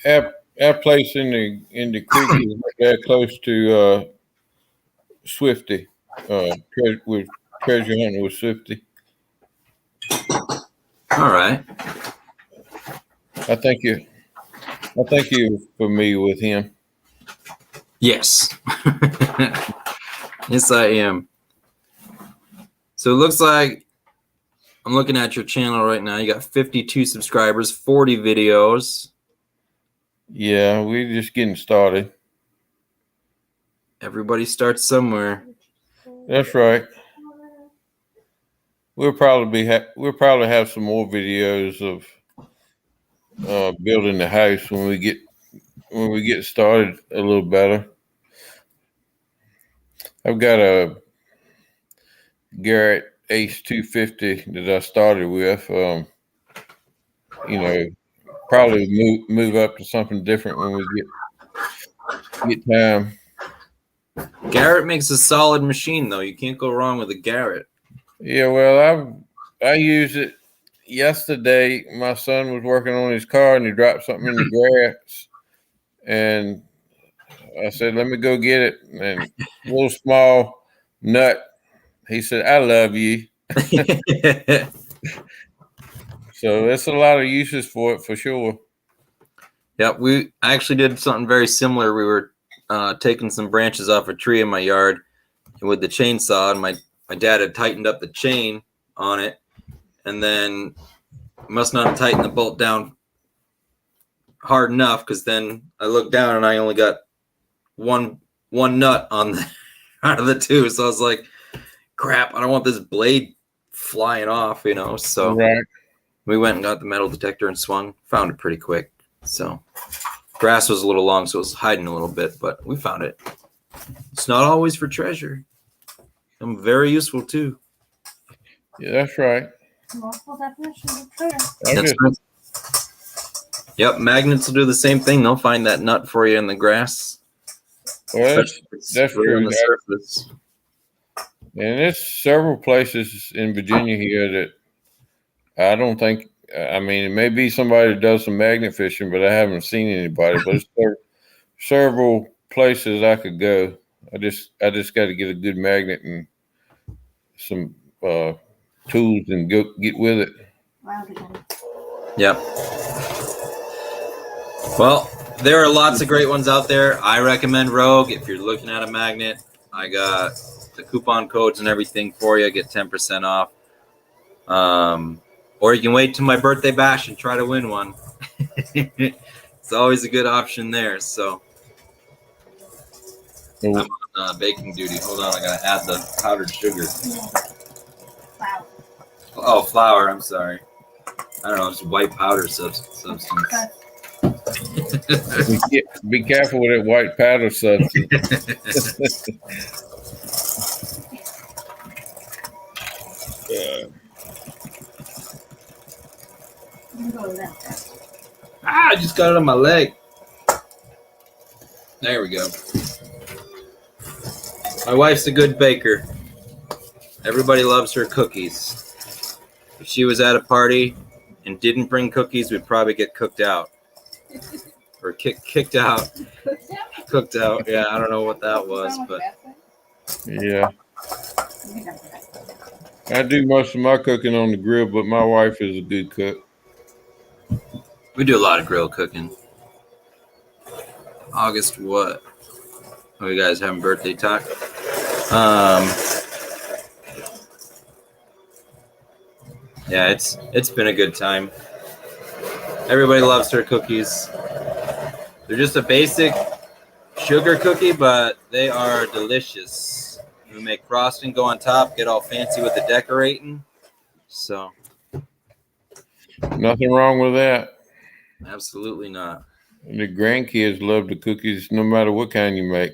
Speaker 8: Our place in the creek is very close to Swifty. With treasure hunting with Swifty.
Speaker 1: all right.
Speaker 8: I thank you for me with him.
Speaker 1: Yes. Yes, I am. So it looks like I'm looking at your channel right now. You got 52 subscribers, 40 videos.
Speaker 8: Yeah, we're just getting started.
Speaker 1: Everybody starts somewhere.
Speaker 8: That's right. We'll probably have some more videos of building the house when we get started a little better. I've got a Garrett Ace 250 that I started with. Probably move up to something different when we get time.
Speaker 1: Garrett makes a solid machine, though. You can't go wrong with a Garrett.
Speaker 8: Yeah, well, I used it yesterday. My son was working on his car and he dropped something in the grass, and I said, "Let me go get it." And a little small nut. He said, "I love you." So there's a lot of uses for it for sure.
Speaker 1: Yeah, I actually did something very similar. We were taking some branches off a tree in my yard with the chainsaw, and my dad had tightened up the chain on it, and then must not have tightened the bolt down hard enough, because then I looked down and I only got one nut on the out of the two. So I was like, crap, I don't want this blade flying off, So
Speaker 8: right.
Speaker 1: We went and got the metal detector and swung. Found it pretty quick. So grass was a little long, so it was hiding a little bit, but we found it. It's not always for treasure. I'm very useful too.
Speaker 8: Yeah, that's right.
Speaker 4: Multiple definitions of treasure.
Speaker 1: That's right. Yep, magnets will do the same thing. They'll find that nut for you in the grass.
Speaker 8: Well, that's
Speaker 1: right on
Speaker 8: true.
Speaker 1: the surface.
Speaker 8: And there's several places in Virginia here that I don't think. I mean, it may be somebody that does some magnet fishing, but I haven't seen anybody. But there's several places I could go. I just got to get a good magnet and some tools and go get with it.
Speaker 1: Yep. Well, there are lots of great ones out there. I recommend Rogue if you're looking at a magnet. I got the coupon codes and everything for you. Get 10% off. Or you can wait till my birthday bash and try to win one. It's always a good option there. So I'm on baking duty. Hold on, I gotta add the powdered sugar.
Speaker 4: Wow.
Speaker 1: Oh, flour. I'm sorry. I don't know. It's white powder substance.
Speaker 8: Be careful with that white powder substance.
Speaker 1: I just got it on my leg. There we go. My wife's a good baker. Everybody loves her cookies. If she was at a party and didn't bring cookies, we'd probably get cooked out. Or kicked out. Cooked out. Yeah, I don't know what that was, but
Speaker 8: Yeah. I do most of my cooking on the grill, but my wife is a good cook.
Speaker 1: we do a lot of grill cooking. August what? Oh, you guys having birthday talk? Yeah, it's been a good time. Everybody loves their cookies. They're just a basic sugar cookie, but they are delicious. We make frosting go on top, get all fancy with the decorating. So
Speaker 8: Nothing wrong with that.
Speaker 1: absolutely not.
Speaker 8: And the grandkids love the cookies no matter what kind you make.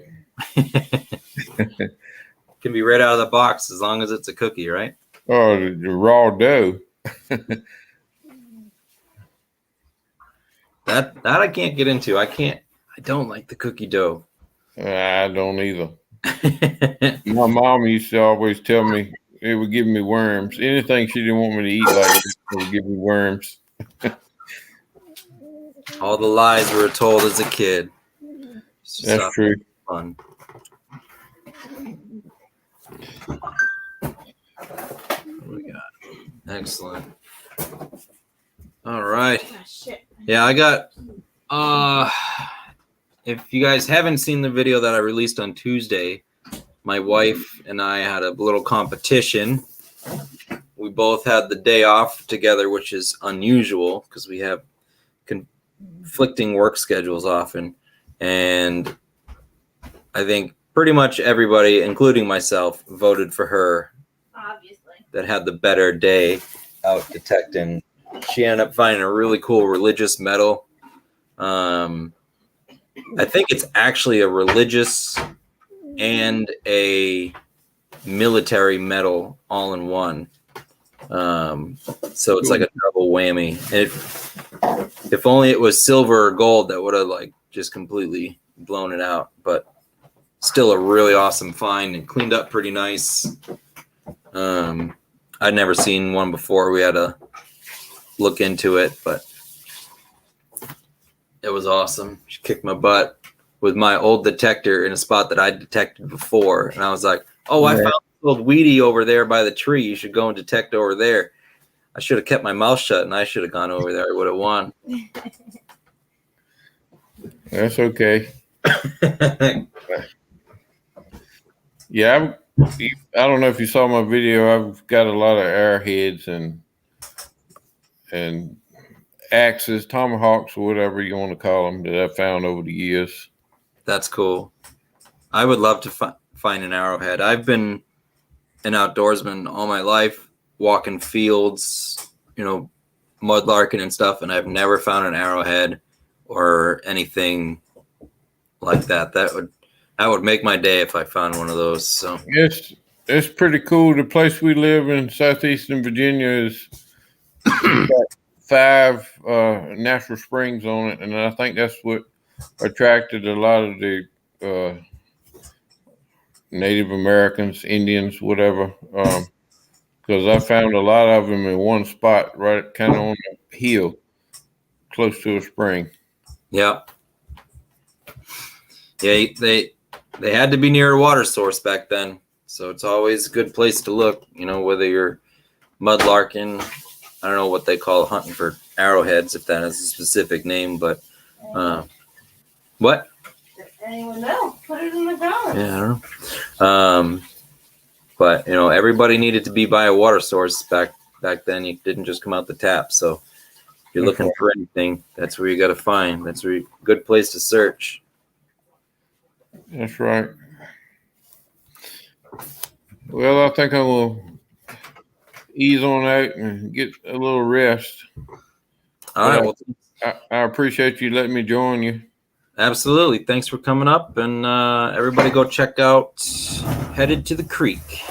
Speaker 1: Can be right out of the box as long as it's a cookie, right?
Speaker 8: Oh, the raw dough.
Speaker 1: That I can't get into. I don't like the cookie dough.
Speaker 8: I don't either. My mom used to always tell me it would give me worms. Anything she didn't want me to eat like it would give me worms.
Speaker 1: All the lies we were told as a kid.
Speaker 8: That's true.
Speaker 1: Fun. What do we got? Excellent. All right. Yeah, I got if you guys haven't seen the video that I released on Tuesday, my wife and I had a little competition. We both had the day off together, which is unusual because we have conflicting work schedules often. And I think pretty much everybody, including myself, voted for her.
Speaker 4: Obviously.
Speaker 1: That had the better day out detecting. She ended up finding a really cool religious medal. I think it's actually a religious and a military medal all in one. So it's like a double whammy. If only it was silver or gold, that would have like just completely blown it out. But still a really awesome find and cleaned up pretty nice. I'd never seen one before. We had to look into it, but it was awesome. She kicked my butt with my old detector in a spot that I detected before. And I was like, oh, I found this old weedy over there by the tree. You should go and detect over there. I should have kept my mouth shut and I should have gone over there. I would have won.
Speaker 8: That's okay. Yeah, I don't know if you saw my video. I've got a lot of arrowheads and axes, tomahawks, or whatever you want to call them, that I've found over the years.
Speaker 1: That's cool. I would love to find an arrowhead. I've been an outdoorsman all my life, walking fields, mudlarking and stuff, and I've never found an arrowhead or anything like that. That would make my day if I found one of those. So
Speaker 8: it's pretty cool. The place we live in, southeastern Virginia, is got 5 natural springs on it, and I think that's what attracted a lot of the Native Americans, Indians, whatever. Because I found a lot of them in one spot, right, kind of on a hill, close to a spring.
Speaker 1: Yeah. Yeah, they had to be near a water source back then, so it's always a good place to look. You know, whether you're mudlarking, I don't know what they call it, hunting for arrowheads, if that is a specific name, but what?
Speaker 4: Anyone know? Put it in the comments.
Speaker 1: Yeah, I don't know. But you know, everybody needed to be by a water source back then. You didn't just come out the tap. So if you're looking for anything, that's where you got to find. That's a good place to search.
Speaker 8: That's right. Well, I think I will ease on out and get a little rest.
Speaker 1: All right. Well,
Speaker 8: I appreciate you letting me join you.
Speaker 1: Absolutely. Thanks for coming up, and everybody go check out Headed to the Creek.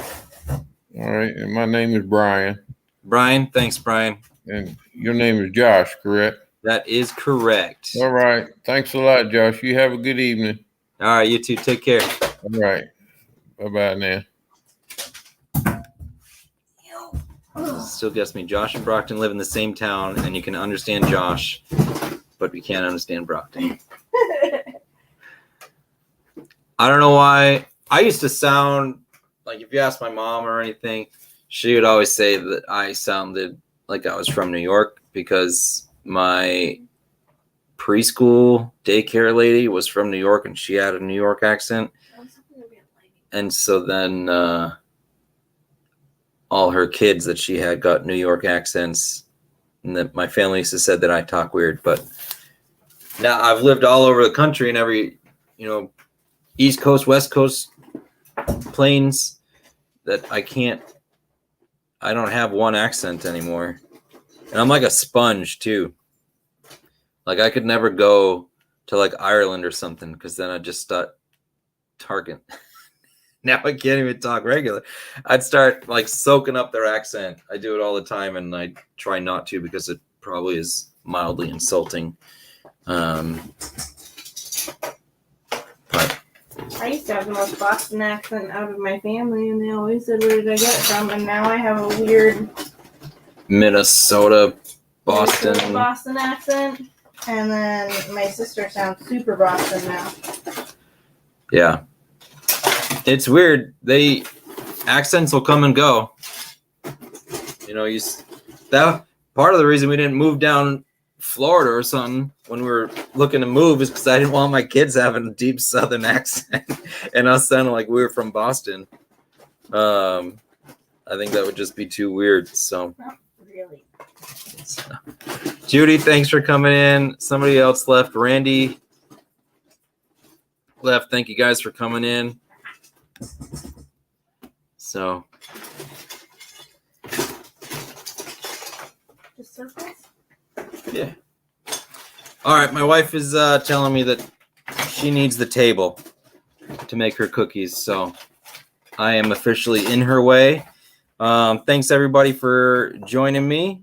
Speaker 8: All right. And my name is Brian.
Speaker 1: Brian. Thanks, Brian.
Speaker 8: And your name is Josh, correct?
Speaker 1: That is correct.
Speaker 8: All right. Thanks a lot, Josh. You have a good evening.
Speaker 1: All right. You too. Take care.
Speaker 8: All right. Bye-bye now.
Speaker 1: Still gets me. Josh and Brockton live in the same town, and you can understand Josh, but we can't understand Brockton. I don't know why. I used to sound like, if you ask my mom or anything, she would always say that I sounded like I was from New York, because my preschool daycare lady was from New York, and she had a New York accent. And so then all her kids that she had got New York accents, and that my family used to said that I talk weird. But now I've lived all over the country, and every, you know, East Coast, West Coast, plains, that I don't have one accent anymore. And I'm like a sponge too. Like I could never go to like Ireland or something, because then I'd just start talking. Now I can't even talk regular. I'd start like soaking up their accent. I do it all the time, and I try not to, because it probably is mildly insulting. But
Speaker 4: I used to have the most Boston accent out of my family, and they always said, "Where did I get it from?" And now I have a weird
Speaker 1: Minnesota, Boston
Speaker 4: accent, and then my sister sounds super Boston now.
Speaker 1: Yeah. It's weird. Accents will come and go. You know, that part of the reason we didn't move down Florida or something when we were looking to move is because I didn't want my kids having a deep Southern accent and us sounding like we were from Boston. I think that would just be too weird. So,
Speaker 4: Not really.
Speaker 1: Judy, thanks for coming in. Somebody else left. Randy left. Thank you guys for coming in. So,
Speaker 4: Just circles?
Speaker 1: yeah. All right. My wife is telling me that she needs the table to make her cookies. So I am officially in her way. Thanks everybody for joining me.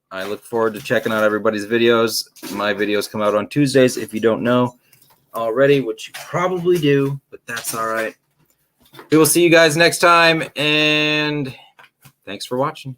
Speaker 1: I look forward to checking out everybody's videos. My videos come out on Tuesdays, if you don't know already, which you probably do, but that's all right. We will see you guys next time, and thanks for watching.